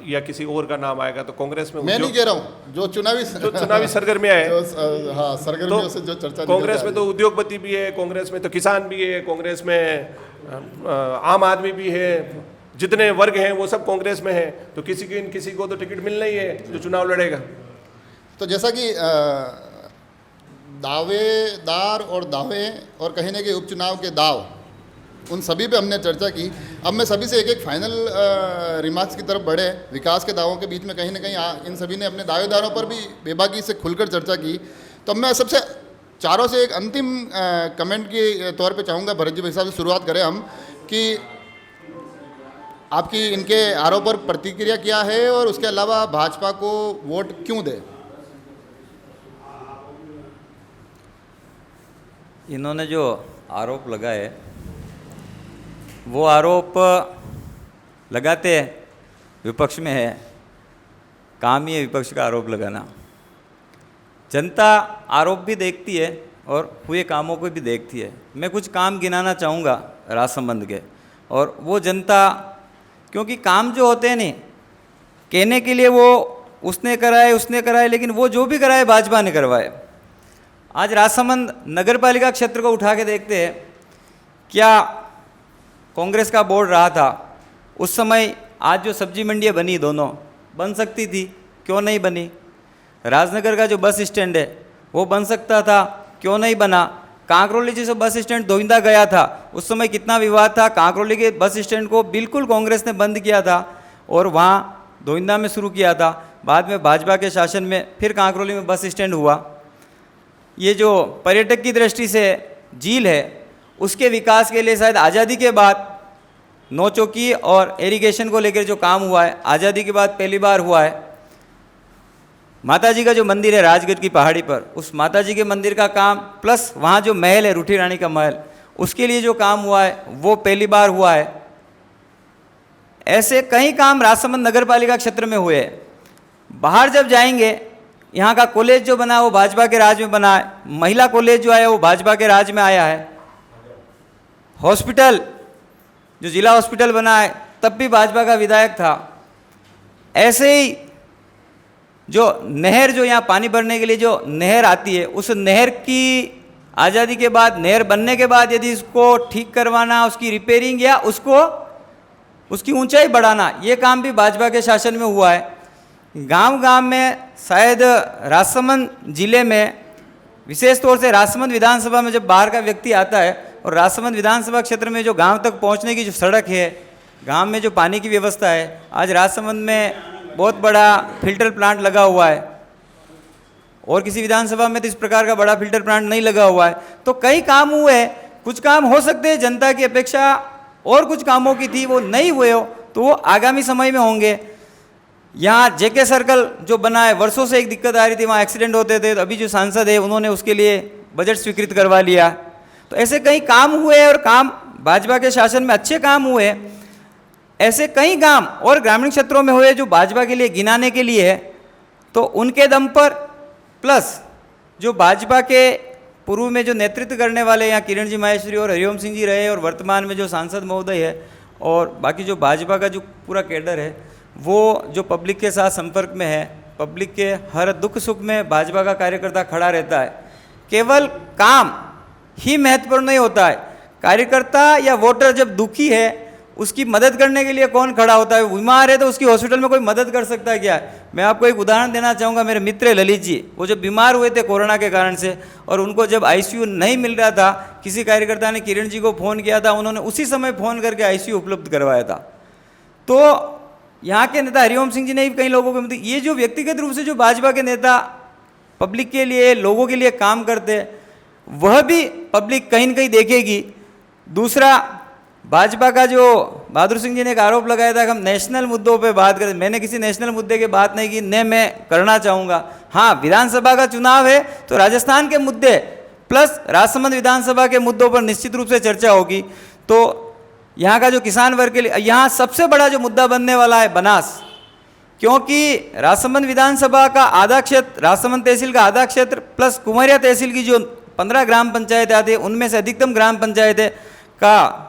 या किसी और का नाम आएगा, तो कांग्रेस में मैं नहीं कह रहा हूँ, जो चुनावी सरगर्मियां है, हाँ सरगर्मियों से जो चर्चा कांग्रेस में तो उद्योगपति भी है, कांग्रेस में तो किसान भी है, कांग्रेस में आम आदमी भी है, जितने वर्ग हैं वो सब कांग्रेस में है। तो किसी को तो टिकट मिलना ही है जो चुनाव लड़ेगा। तो जैसा कि दावेदार और दावे और कहीं ना कहीं उपचुनाव के दाव, उन सभी पे हमने चर्चा की। अब मैं सभी से एक फाइनल रिमार्क्स की तरफ बढ़े। विकास के दावों के बीच में कहीं ना कहीं इन सभी ने अपने दावेदारों पर भी बेबाकी से खुलकर चर्चा की। तो अब मैं सबसे चारों से एक अंतिम कमेंट के तौर पे चाहूँगा, भरत जी भाई साहब से शुरुआत करें हम, कि आपकी इनके आरोप पर प्रतिक्रिया क्या है और उसके अलावा भाजपा को वोट क्यों दे? इन्होंने जो आरोप लगाए वो आरोप लगाते विपक्ष में है, काम ही है विपक्ष का आरोप लगाना। जनता आरोप भी देखती है और हुए कामों को भी देखती है। मैं कुछ काम गिनाना चाहूँगा राजसमंद के, और वो जनता, क्योंकि काम जो होते हैं नहीं कहने के लिए वो उसने कराए, लेकिन वो जो भी कराए भाजपा ने करवाए। आज राजसमंद नगर पालिका क्षेत्र को उठा के देखते हैं, क्या कांग्रेस का बोर्ड रहा था उस समय, आज जो सब्जी मंडियाँ बनी दोनों बन सकती थी, क्यों नहीं बनी? राजनगर का जो बस स्टैंड है वो बन सकता था, क्यों नहीं बना? कांकरोली जैसे बस स्टैंड धोइंदा गया था, उस समय कितना विवाद था। कांकरोली के बस स्टैंड को बिल्कुल कांग्रेस ने बंद किया था और वहाँ धोइंदा में शुरू किया था। बाद में भाजपा के शासन में फिर कांकरोली में बस स्टैंड हुआ। ये जो पर्यटक की दृष्टि से झील है उसके विकास के लिए शायद आज़ादी के बाद नौचौकी और इरिगेशन को लेकर जो काम हुआ है, आज़ादी के बाद पहली बार हुआ है। माताजी का जो मंदिर है राजगढ़ की पहाड़ी पर, उस माताजी के मंदिर का काम प्लस वहाँ जो महल है रूठी रानी का महल, उसके लिए जो काम हुआ है वो पहली बार हुआ है। ऐसे कई काम राजसमंद नगर पालिका क्षेत्र में हुए हैं। बाहर जब जाएंगे, यहाँ का कॉलेज जो बना है वो भाजपा के राज में बना है, महिला कॉलेज जो आया वो भाजपा के राज में आया है। हॉस्पिटल जो जिला हॉस्पिटल बना है तब भी भाजपा का विधायक था। ऐसे ही जो नहर, जो यहाँ पानी भरने के लिए जो नहर आती है, उस नहर की आज़ादी के बाद, नहर बनने के बाद यदि इसको ठीक करवाना, उसकी रिपेयरिंग या उसकी ऊंचाई बढ़ाना, ये काम भी भाजपा के शासन में हुआ है। गांव-गांव में शायद राजसमंद जिले में, विशेष तौर से राजसमंद विधानसभा में जब बाहर का व्यक्ति आता है और राजसमंद विधानसभा क्षेत्र में जो गांव तक पहुंचने की जो सड़क है, गांव में जो पानी की व्यवस्था है, आज राजसमंद में बहुत बड़ा फिल्टर प्लांट लगा हुआ है और किसी विधानसभा में तो इस प्रकार का बड़ा फिल्टर प्लांट नहीं लगा हुआ है। तो कई काम हुए हैं, कुछ काम हो सकते हैं जनता की अपेक्षा और कुछ कामों की थी वो नहीं हुए हो, तो वो आगामी समय में होंगे। यहाँ जेके सर्कल जो बना है, वर्षों से एक दिक्कत आ रही थी, वहाँ एक्सीडेंट होते थे, तो अभी जो सांसद है उन्होंने उसके लिए बजट स्वीकृत करवा लिया। तो ऐसे कई काम हुए और काम भाजपा के शासन में अच्छे काम हुए। ऐसे कई काम और ग्रामीण क्षेत्रों में हुए जो भाजपा के लिए गिनाने के लिए है। तो उनके दम पर प्लस जो भाजपा के पूर्व में जो नेतृत्व करने वाले यहाँ किरण जी माहेश्वरी और हरिओम सिंह जी रहे और वर्तमान में जो सांसद महोदय है और बाकी जो भाजपा का जो पूरा कैडर है, वो जो पब्लिक के साथ संपर्क में है, पब्लिक के हर दुख सुख में भाजपा का कार्यकर्ता खड़ा रहता है। केवल काम ही महत्वपूर्ण नहीं होता है, कार्यकर्ता या वोटर जब दुखी है उसकी मदद करने के लिए कौन खड़ा होता है। बीमार है तो उसकी हॉस्पिटल में कोई मदद कर सकता है क्या? मैं आपको एक उदाहरण देना चाहूँगा। मेरे मित्र ललित जी, वो जब बीमार हुए थे कोरोना के कारण से, और उनको जब आईसीयू नहीं मिल रहा था, किसी कार्यकर्ता ने किरण जी को फ़ोन किया था, उन्होंने उसी समय फ़ोन करके आईसीयू उपलब्ध करवाया था। तो यहाँ के नेता हरिओम सिंह जी ने भी कई लोगों के, मतलब ये जो व्यक्तिगत रूप से जो भाजपा के नेता पब्लिक के लिए, लोगों के लिए काम करते हैं, वह भी पब्लिक कहीं न कहीं देखेगी। दूसरा, भाजपा का जो बहादुर सिंह जी ने एक आरोप लगाया था कि हम नेशनल मुद्दों पे बात करें, मैंने किसी नेशनल मुद्दे की बात नहीं की, न मैं करना चाहूँगा। हाँ, विधानसभा का चुनाव है तो राजस्थान के मुद्दे प्लस राजसमंद विधानसभा के मुद्दों पर निश्चित रूप से चर्चा होगी। तो यहाँ का जो किसान वर्ग के लिए, यहाँ सबसे बड़ा जो मुद्दा बनने वाला है बनास, क्योंकि राजसमंद विधानसभा का आधा क्षेत्र, राजसमंद तहसील का आधा क्षेत्र प्लस कुमारिया तहसील की जो 15 ग्राम पंचायतें आती है, उनमें से अधिकतम ग्राम पंचायतें का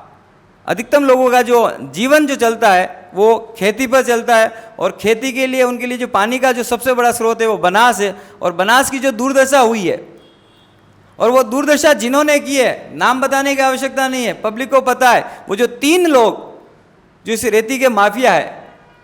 अधिकतम लोगों का जो जीवन जो चलता है वो खेती पर चलता है, और खेती के लिए उनके लिए जो पानी का जो सबसे बड़ा स्रोत है वो बनास है। और बनास की जो दुर्दशा हुई है, और वो दुर्दशा जिन्होंने की है, नाम बताने की आवश्यकता नहीं है, पब्लिक को पता है। वो जो 3 लोग जो इस रेती के माफिया है,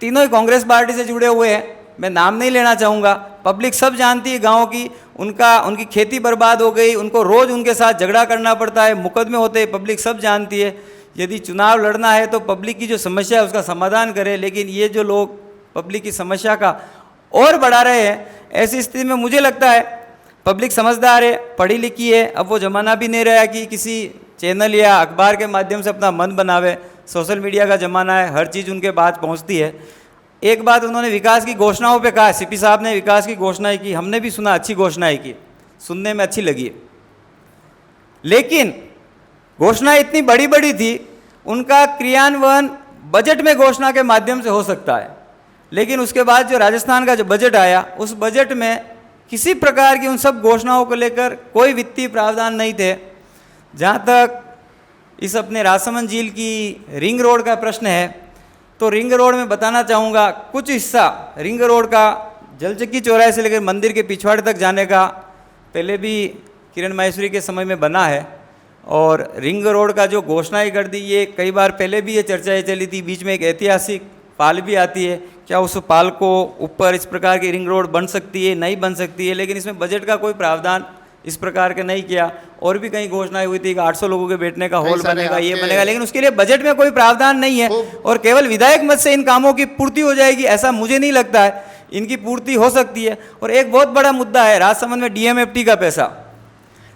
तीनों ही कांग्रेस पार्टी से जुड़े हुए हैं, मैं नाम नहीं लेना चाहूँगा, पब्लिक सब जानती है गाँव की। उनकी खेती बर्बाद हो गई, उनको रोज़ उनके साथ झगड़ा करना पड़ता है, मुकदमे होते हैं, पब्लिक सब जानती है। यदि चुनाव लड़ना है तो पब्लिक की जो समस्या है उसका समाधान करें, लेकिन ये जो लोग पब्लिक की समस्या का और बढ़ा रहे हैं, ऐसी स्थिति में मुझे लगता है पब्लिक समझदार है, पढ़ी लिखी है। अब वो ज़माना भी नहीं रहा कि किसी चैनल या अखबार के माध्यम से अपना मन बनावे, सोशल मीडिया का ज़माना है, हर चीज़ उनके पास पहुंचती है। एक बात उन्होंने विकास की घोषणाओं पे कहा, सीपी साहब ने विकास की घोषणाएं की, हमने भी सुना, अच्छी घोषणाएं की, सुनने में अच्छी लगी, लेकिन घोषणा इतनी बड़ी बड़ी थी, उनका क्रियान्वयन बजट में घोषणा के माध्यम से हो सकता है, लेकिन उसके बाद जो राजस्थान का जो बजट आया, उस बजट में किसी प्रकार की उन सब घोषणाओं को लेकर कोई वित्तीय प्रावधान नहीं थे। जहाँ तक इस अपने राजसमंद झील की रिंग रोड का प्रश्न है, तो रिंग रोड में बताना चाहूँगा, कुछ हिस्सा रिंग रोड का जलचक्की चौराहे से लेकर मंदिर के पिछवाड़े तक जाने का पहले भी किरण माहेश्वरी के समय में बना है, और रिंग रोड का जो घोषणाएं कर दी, ये कई बार पहले भी ये चर्चाएं चली थी। बीच में एक ऐतिहासिक पाल भी आती है, क्या उस पाल को ऊपर इस प्रकार की रिंग रोड बन सकती है, नहीं बन सकती है, लेकिन इसमें बजट का कोई प्रावधान इस प्रकार का नहीं किया। और भी कई घोषणाएं हुई थी कि 800 लोगों के बैठने का हॉल बनेगा, ये बनेगा, लेकिन उसके लिए बजट में कोई प्रावधान नहीं है, और केवल विधायक मत से इन कामों की पूर्ति हो जाएगी ऐसा मुझे नहीं लगता है। इनकी पूर्ति हो सकती है। और एक बहुत बड़ा मुद्दा है राजसमंद में डीएमएफटी का पैसा।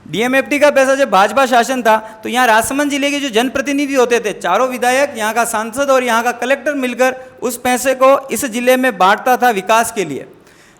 डीएमएफटी का पैसा जब भाजपा शासन था तो यहाँ राजसमंद जिले के जो जनप्रतिनिधि होते थे, चारों विधायक, यहाँ का सांसद और यहाँ का कलेक्टर मिलकर उस पैसे को इस जिले में बांटता था विकास के लिए।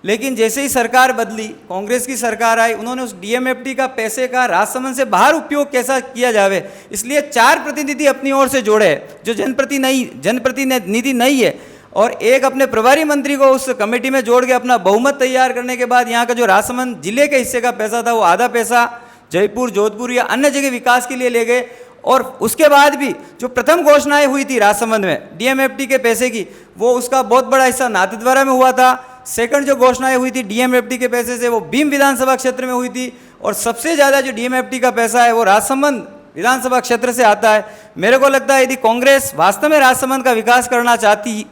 लेकिन जैसे ही सरकार बदली, कांग्रेस की सरकार आई, उन्होंने उस डीएमएफटी का पैसे का राजसमंद से बाहर उपयोग कैसा किया जावे, इसलिए 4 प्रतिनिधि अपनी ओर से जोड़े जो जनप्रतिनिधि नहीं है, और एक अपने प्रभारी मंत्री को उस कमेटी में जोड़ के अपना बहुमत तैयार करने के बाद यहाँ का जो राजसमंद जिले के हिस्से का पैसा था वो आधा पैसा जयपुर, जोधपुर या अन्य जगह विकास के लिए ले गए। और उसके बाद भी जो प्रथम घोषणाएं हुई थी राजसमंद में डीएमएफटी के पैसे की, वो उसका बहुत बड़ा हिस्सा नाथद्वारा में हुआ था। सेकंड जो घोषणाएं हुई थी डीएमएफटी के पैसे से, वो भीम विधानसभा क्षेत्र में हुई थी, और सबसे ज़्यादा जो डीएमएफटी का पैसा है वो राजसमंद विधानसभा क्षेत्र से आता है। मेरे को लगता है यदि कांग्रेस वास्तव में राजसमंद का विकास करना चाहती,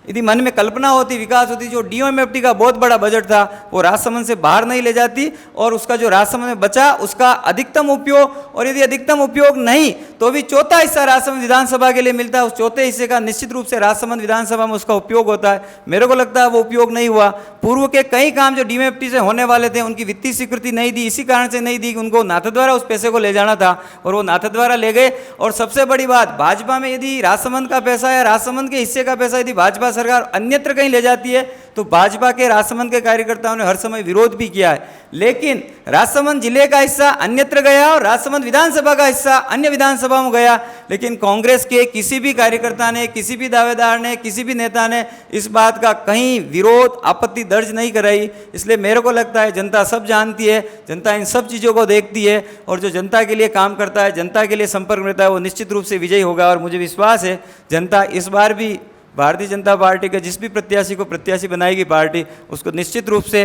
यदि मन में कल्पना होती, विकास होती, जो डीएमएफटी का बहुत बड़ा बजट था वो राजसमंद से बाहर नहीं ले जाती, और उसका जो राजसमंद में बचा उसका अधिकतम उपयोग, और यदि अधिकतम उपयोग नहीं तो भी चौथा हिस्सा राजसमंद विधानसभा के लिए मिलता है, उस चौथे हिस्से का निश्चित रूप से राजसमंद विधानसभा में उसका उपयोग होता है। मेरे को लगता है वो उपयोग नहीं हुआ। पूर्व के कई काम जो डीएमएफटी से होने वाले थे उनकी वित्तीय स्वीकृति नहीं दी, इसी कारण से नहीं दी कि उनको नाथद्वारा उस पैसे को ले जाना था, और वो नाथद्वारा ले गए। और सबसे बड़ी बात, भाजपा में यदि राजसमंद का पैसा या राजसमंद के हिस्से का पैसा यदि भाजपा सरकार अन्यत्र कहीं ले जाती है तो भाजपा के राजसमंद के कार्यकर्ताओं ने हर समय विरोध भी किया है, लेकिन राजसमंद जिले का हिस्सा अन्यत्र गया और राजसमंद विधानसभा का हिस्सा अन्य विधानसभा में गया। लेकिन कांग्रेस के किसी भी कार्यकर्ता ने, किसी भी दावेदार ने, किसी भी नेता ने इस बात का कहीं विरोध, आपत्ति दर्ज नहीं कराई। इसलिए मेरे को लगता है जनता सब जानती है, जनता इन सब चीज़ों को देखती है, और जो जनता के लिए काम करता है, जनता के लिए संपर्क में रहता है, वो निश्चित रूप से विजयी होगा। और मुझे विश्वास है जनता इस बार भी भारतीय जनता पार्टी के जिस भी प्रत्याशी को प्रत्याशी बनाएगी पार्टी, उसको निश्चित रूप से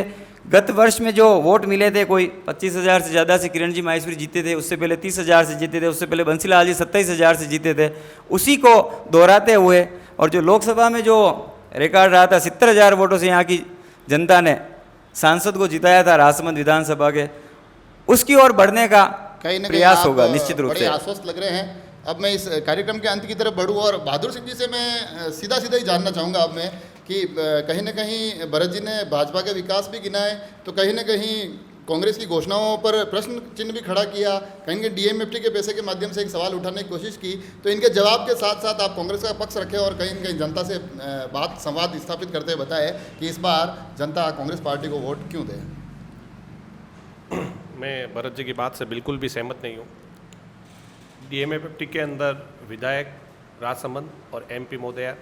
गत वर्ष में जो वोट मिले थे, कोई 25,000 से ज़्यादा से किरण जी माहेश्वरी जीते थे, उससे पहले 30,000 से जीते थे, उससे पहले बंसीलाल जी 27,000 से जीते थे, उसी को दोहराते हुए, और जो लोकसभा में जो रिकॉर्ड रहा था 70,000 वोटों से यहाँ की जनता ने सांसद को जिताया था राजसमंद विधानसभा के, उसकी ओर बढ़ने का कहीं न कहीं प्रयास आप होगा निश्चित रूप बड़े से। आश्वस्त लग रहे हैं। अब मैं इस कार्यक्रम के अंत की तरफ बढ़ूँ और बहादुर सिंह जी से मैं सीधा सीधा ही जानना चाहूँगा अब मैं कि कहीं ना कहीं भरत जी ने भाजपा के विकास भी गिना है, तो कहीं ना कहीं कांग्रेस की घोषणाओं पर प्रश्न चिन्ह भी खड़ा किया, कहीं ना डीएमएफटी के पैसे के माध्यम से एक सवाल उठाने की कोशिश की, तो इनके जवाब के साथ साथ आप कांग्रेस का पक्ष रखे और कहीं न कहीं जनता से बात संवाद स्थापित करते हुए बताए कि इस बार जनता कांग्रेस पार्टी को वोट क्यों दे। मैं भरत जी की बात से बिल्कुल भी सहमत नहीं हूँ। डीएमएफटी के अंदर विधायक राजसमंद और एमपी महोदया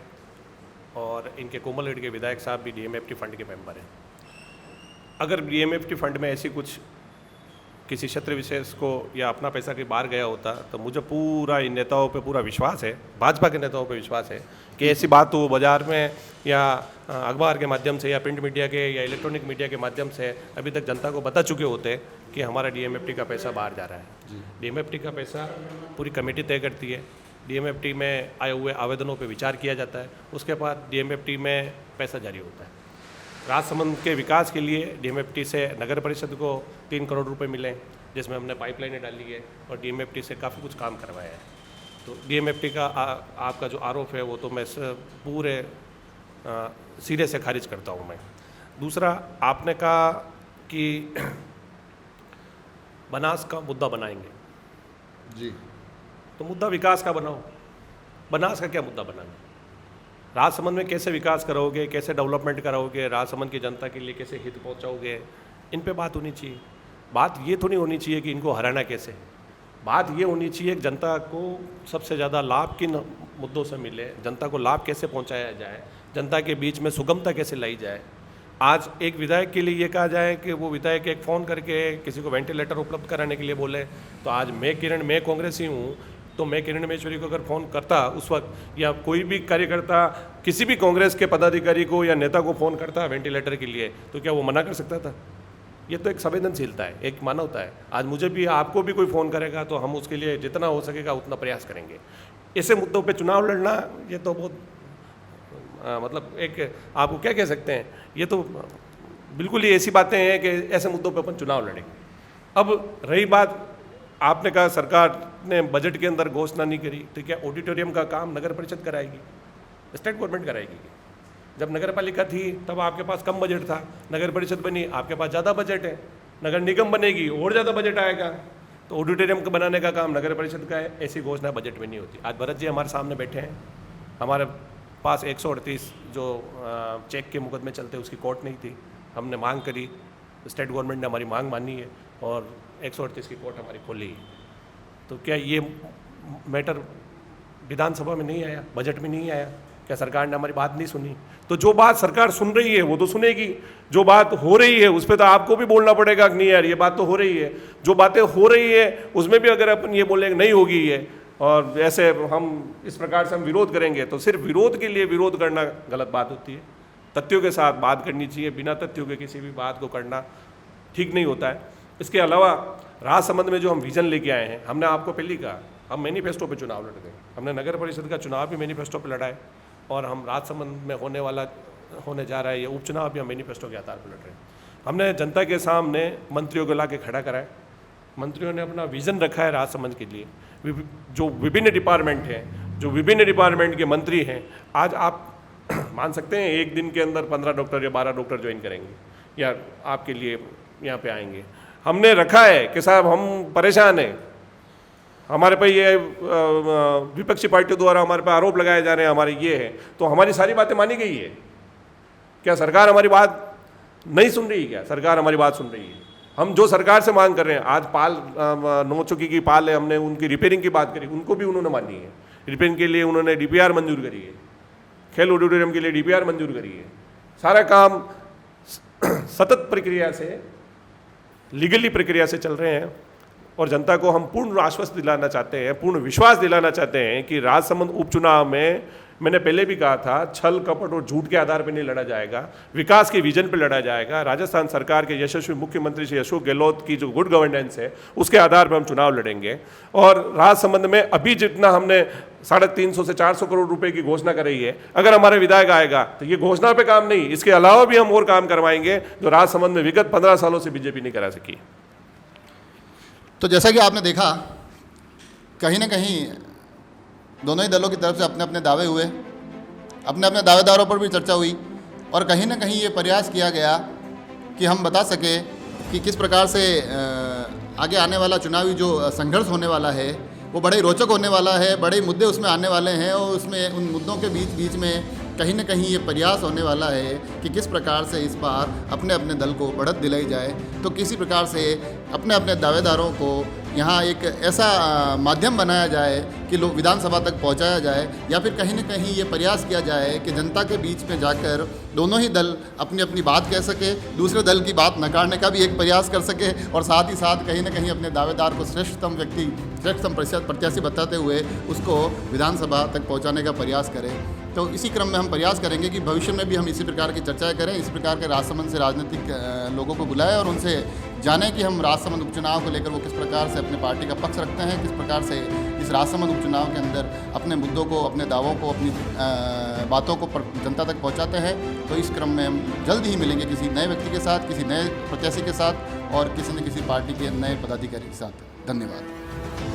और इनके कोमलगढ़ के विधायक साहब भी डीएमएफटी फंड के मेंबर हैं। अगर डीएमएफटी फंड में ऐसी कुछ किसी क्षेत्र विशेष को या अपना पैसा के बाहर गया होता तो मुझे पूरा इन नेताओं पे पूरा विश्वास है, भाजपा के नेताओं पे विश्वास है कि ऐसी बात तो बाजार में या अखबार के माध्यम से या प्रिंट मीडिया के या इलेक्ट्रॉनिक मीडिया के माध्यम से अभी तक जनता को बता चुके होते कि हमारा डीएमएफटी का पैसा बाहर जा रहा है। डीएमएफटी का पैसा पूरी कमेटी तय करती है। डीएमएफटी में आए हुए आवेदनों पर विचार किया जाता है, उसके बाद डीएमएफटी में पैसा जारी होता है। राजसमंद के विकास के लिए डीएमएफटी से नगर परिषद को 3 करोड़ रुपए मिले, जिसमें हमने पाइपलाइनें डाली है और डीएमएफटी से काफ़ी कुछ काम करवाया है। तो डीएमएफटी का आपका जो आरोप है वो तो मैं पूरे सिरे से खारिज करता हूँ मैं। दूसरा, आपने कहा कि बनास का मुद्दा बनाएंगे जी, तो मुद्दा विकास का बनाओ। बनास का क्या मुद्दा बनाना? राजसमंद में कैसे विकास करोगे, कैसे डेवलपमेंट कराओगे, राजसमंद की जनता के लिए कैसे हित पहुंचाओगे, इन पे बात होनी चाहिए। बात ये तो नहीं होनी चाहिए कि इनको हराना कैसे। बात ये होनी चाहिए कि जनता को सबसे ज़्यादा लाभ किन मुद्दों से मिले, जनता को लाभ कैसे पहुंचाया जाए, जनता के बीच में सुगमता कैसे लाई जाए। आज एक विधायक के लिए ये कहा जाए कि वो विधायक एक फ़ोन करके किसी को वेंटिलेटर उपलब्ध कराने के लिए बोले, तो आज मैं कांग्रेसी हूँ, तो मैं किरण माहेश्वरी को अगर फ़ोन करता उस वक्त, या कोई भी कार्यकर्ता किसी भी कांग्रेस के पदाधिकारी को या नेता को फ़ोन करता वेंटिलेटर के लिए, तो क्या वो मना कर सकता था? ये तो एक संवेदनशीलता है, एक मानवता है। आज मुझे भी, आपको भी कोई फ़ोन करेगा तो हम उसके लिए जितना हो सकेगा उतना प्रयास करेंगे। ऐसे मुद्दों पे चुनाव लड़ना, ये तो बहुत मतलब एक आपको क्या कह सकते हैं, ये तो बिल्कुल ही ऐसी बातें हैं कि ऐसे मुद्दों पे अपन चुनाव लड़ेंगे। अब रही बात, आपने कहा सरकार ने बजट के अंदर घोषणा नहीं करी, तो क्या ऑडिटोरियम का काम नगर परिषद कराएगी, स्टेट गवर्नमेंट कराएगी? जब नगर पालिका थी तब आपके पास कम बजट था, नगर परिषद बनी आपके पास ज़्यादा बजट है, नगर निगम बनेगी और ज़्यादा बजट आएगा, तो ऑडिटोरियम को बनाने का काम नगर परिषद का है। ऐसी घोषणा बजट में नहीं होती। आज भरत जी हमारे सामने बैठे हैं, हमारे पास 138 जो चेक के मुकदमे चलते उसकी कोर्ट नहीं थी, हमने मांग करी, स्टेट गवर्नमेंट ने हमारी मांग मानी है और 138 की कोर्ट हमारी खोली है। तो क्या ये मैटर विधानसभा में नहीं आया, बजट में नहीं आया? क्या सरकार ने हमारी बात नहीं सुनी? तो जो बात सरकार सुन रही है वो तो सुनेगी, जो बात हो रही है उस पर तो आपको भी बोलना पड़ेगा कि नहीं यार ये बात तो हो रही है। जो बातें हो रही है उसमें भी अगर अपन ये बोलेंगे नहीं होगी ये, और ऐसे हम इस प्रकार से हम विरोध करेंगे, तो सिर्फ विरोध के लिए विरोध करना गलत बात होती है। तथ्यों के साथ बात करनी चाहिए, बिना तथ्यों के किसी भी बात को करना ठीक नहीं होता है। इसके अलावा राजसमंद में जो हम विजन लेके आए हैं, हमने आपको पहले कहा हम मैनिफेस्टो पे चुनाव लड़ते हैं। हमने नगर परिषद का चुनाव भी मैनिफेस्टो पे लड़ा है और हम राजसमंद में होने जा रहा है ये उपचुनाव भी हम मैनिफेस्टो के आधार पर लड़ रहे हैं। हमने जनता के सामने मंत्रियों को ला के खड़ा करा है, मंत्रियों ने अपना विज़न रखा है राजसमंद के लिए। जो विभिन्न डिपार्टमेंट हैं, जो विभिन्न डिपार्टमेंट के मंत्री हैं, आज आप मान सकते हैं एक दिन के अंदर 15 डॉक्टर या 12 डॉक्टर ज्वाइन करेंगे या आपके लिए यहाँ पे आएंगे। हमने रखा है कि साहब हम परेशान हैं, हमारे पे ये विपक्षी पार्टियों द्वारा हमारे पे आरोप लगाए जा रहे हैं, हमारे ये है, तो हमारी सारी बातें मानी गई है क्या? सरकार हमारी बात नहीं सुन रही है क्या? सरकार हमारी बात सुन रही है। हम जो सरकार से मांग कर रहे हैं, आज पाल नौचुकी की पाल है, हमने उनकी रिपेयरिंग की बात करी, उनको भी उन्होंने मानी है। रिपेयरिंग के लिए उन्होंने डीपीआर मंजूर करी है, खेल ऑडिटोरियम के लिए डीपीआर मंजूर करी है। सारा काम सतत प्रक्रिया से, लीगली प्रक्रिया से चल रहे हैं और जनता को हम पूर्ण आश्वस्त दिलाना चाहते हैं, पूर्ण विश्वास दिलाना चाहते हैं कि राजसमंद उपचुनाव में मैंने पहले भी कहा था, छल कपट और झूठ के आधार पर नहीं लड़ा जाएगा, विकास के विजन पर लड़ा जाएगा। राजस्थान सरकार के यशस्वी मुख्यमंत्री श्री अशोक गहलोत की जो गुड गवर्नेंस है उसके आधार पर हम चुनाव लड़ेंगे। और राजसमंद में अभी जितना हमने 350 से 400 करोड़ रुपए की घोषणा करी है, अगर हमारे विधायक आएगा तो ये घोषणा पे काम नहीं, इसके अलावा भी हम और काम करवाएंगे जो राजसमंद में विगत 15 सालों से बीजेपी नहीं करा सकी। तो जैसा कि आपने देखा, कहीं ना कहीं दोनों ही दलों की तरफ से अपने अपने दावे हुए, अपने अपने दावेदारों पर भी चर्चा हुई और कहीं ना कहीं ये प्रयास किया गया कि हम बता सके कि किस प्रकार से आगे आने वाला चुनावी जो संघर्ष होने वाला है वो बड़े रोचक होने वाला है, बड़े मुद्दे उसमें आने वाले हैं और उसमें उन मुद्दों के बीच में कहीं ना कहीं ये प्रयास होने वाला है कि किस प्रकार से इस बार अपने अपने दल को बढ़त दिलाई जाए। तो किसी प्रकार से अपने अपने दावेदारों को यहाँ एक ऐसा माध्यम बनाया जाए कि लोग विधानसभा तक पहुँचाया जाए, या फिर कहीं ना कहीं ये प्रयास किया जाए कि जनता के बीच में जाकर दोनों ही दल अपनी अपनी बात कह सके, दूसरे दल की बात नकारने का भी एक प्रयास कर सके और साथ ही साथ कहीं ना कहीं अपने दावेदार को श्रेष्ठतम व्यक्ति, श्रेष्ठतम प्रत्याशी बताते हुए उसको विधानसभा तक पहुँचाने का प्रयास करें। तो इसी क्रम में हम प्रयास करेंगे कि भविष्य में भी हम इसी प्रकार की चर्चाएं करें, इसी प्रकार के राजसमंद से राजनीतिक लोगों को बुलाएं और उनसे जानें कि हम राजसमंद उपचुनाव को लेकर वो किस प्रकार से अपने पार्टी का पक्ष रखते हैं, किस प्रकार से इस राजसमंद उपचुनाव के अंदर अपने मुद्दों को, अपने दावों को, अपनी बातों को जनता तक पहुंचाते हैं। तो इस क्रम में हम जल्द ही मिलेंगे किसी नए व्यक्ति के साथ, किसी नए प्रत्याशी के साथ और किसी न किसी पार्टी के नए पदाधिकारी के साथ। धन्यवाद।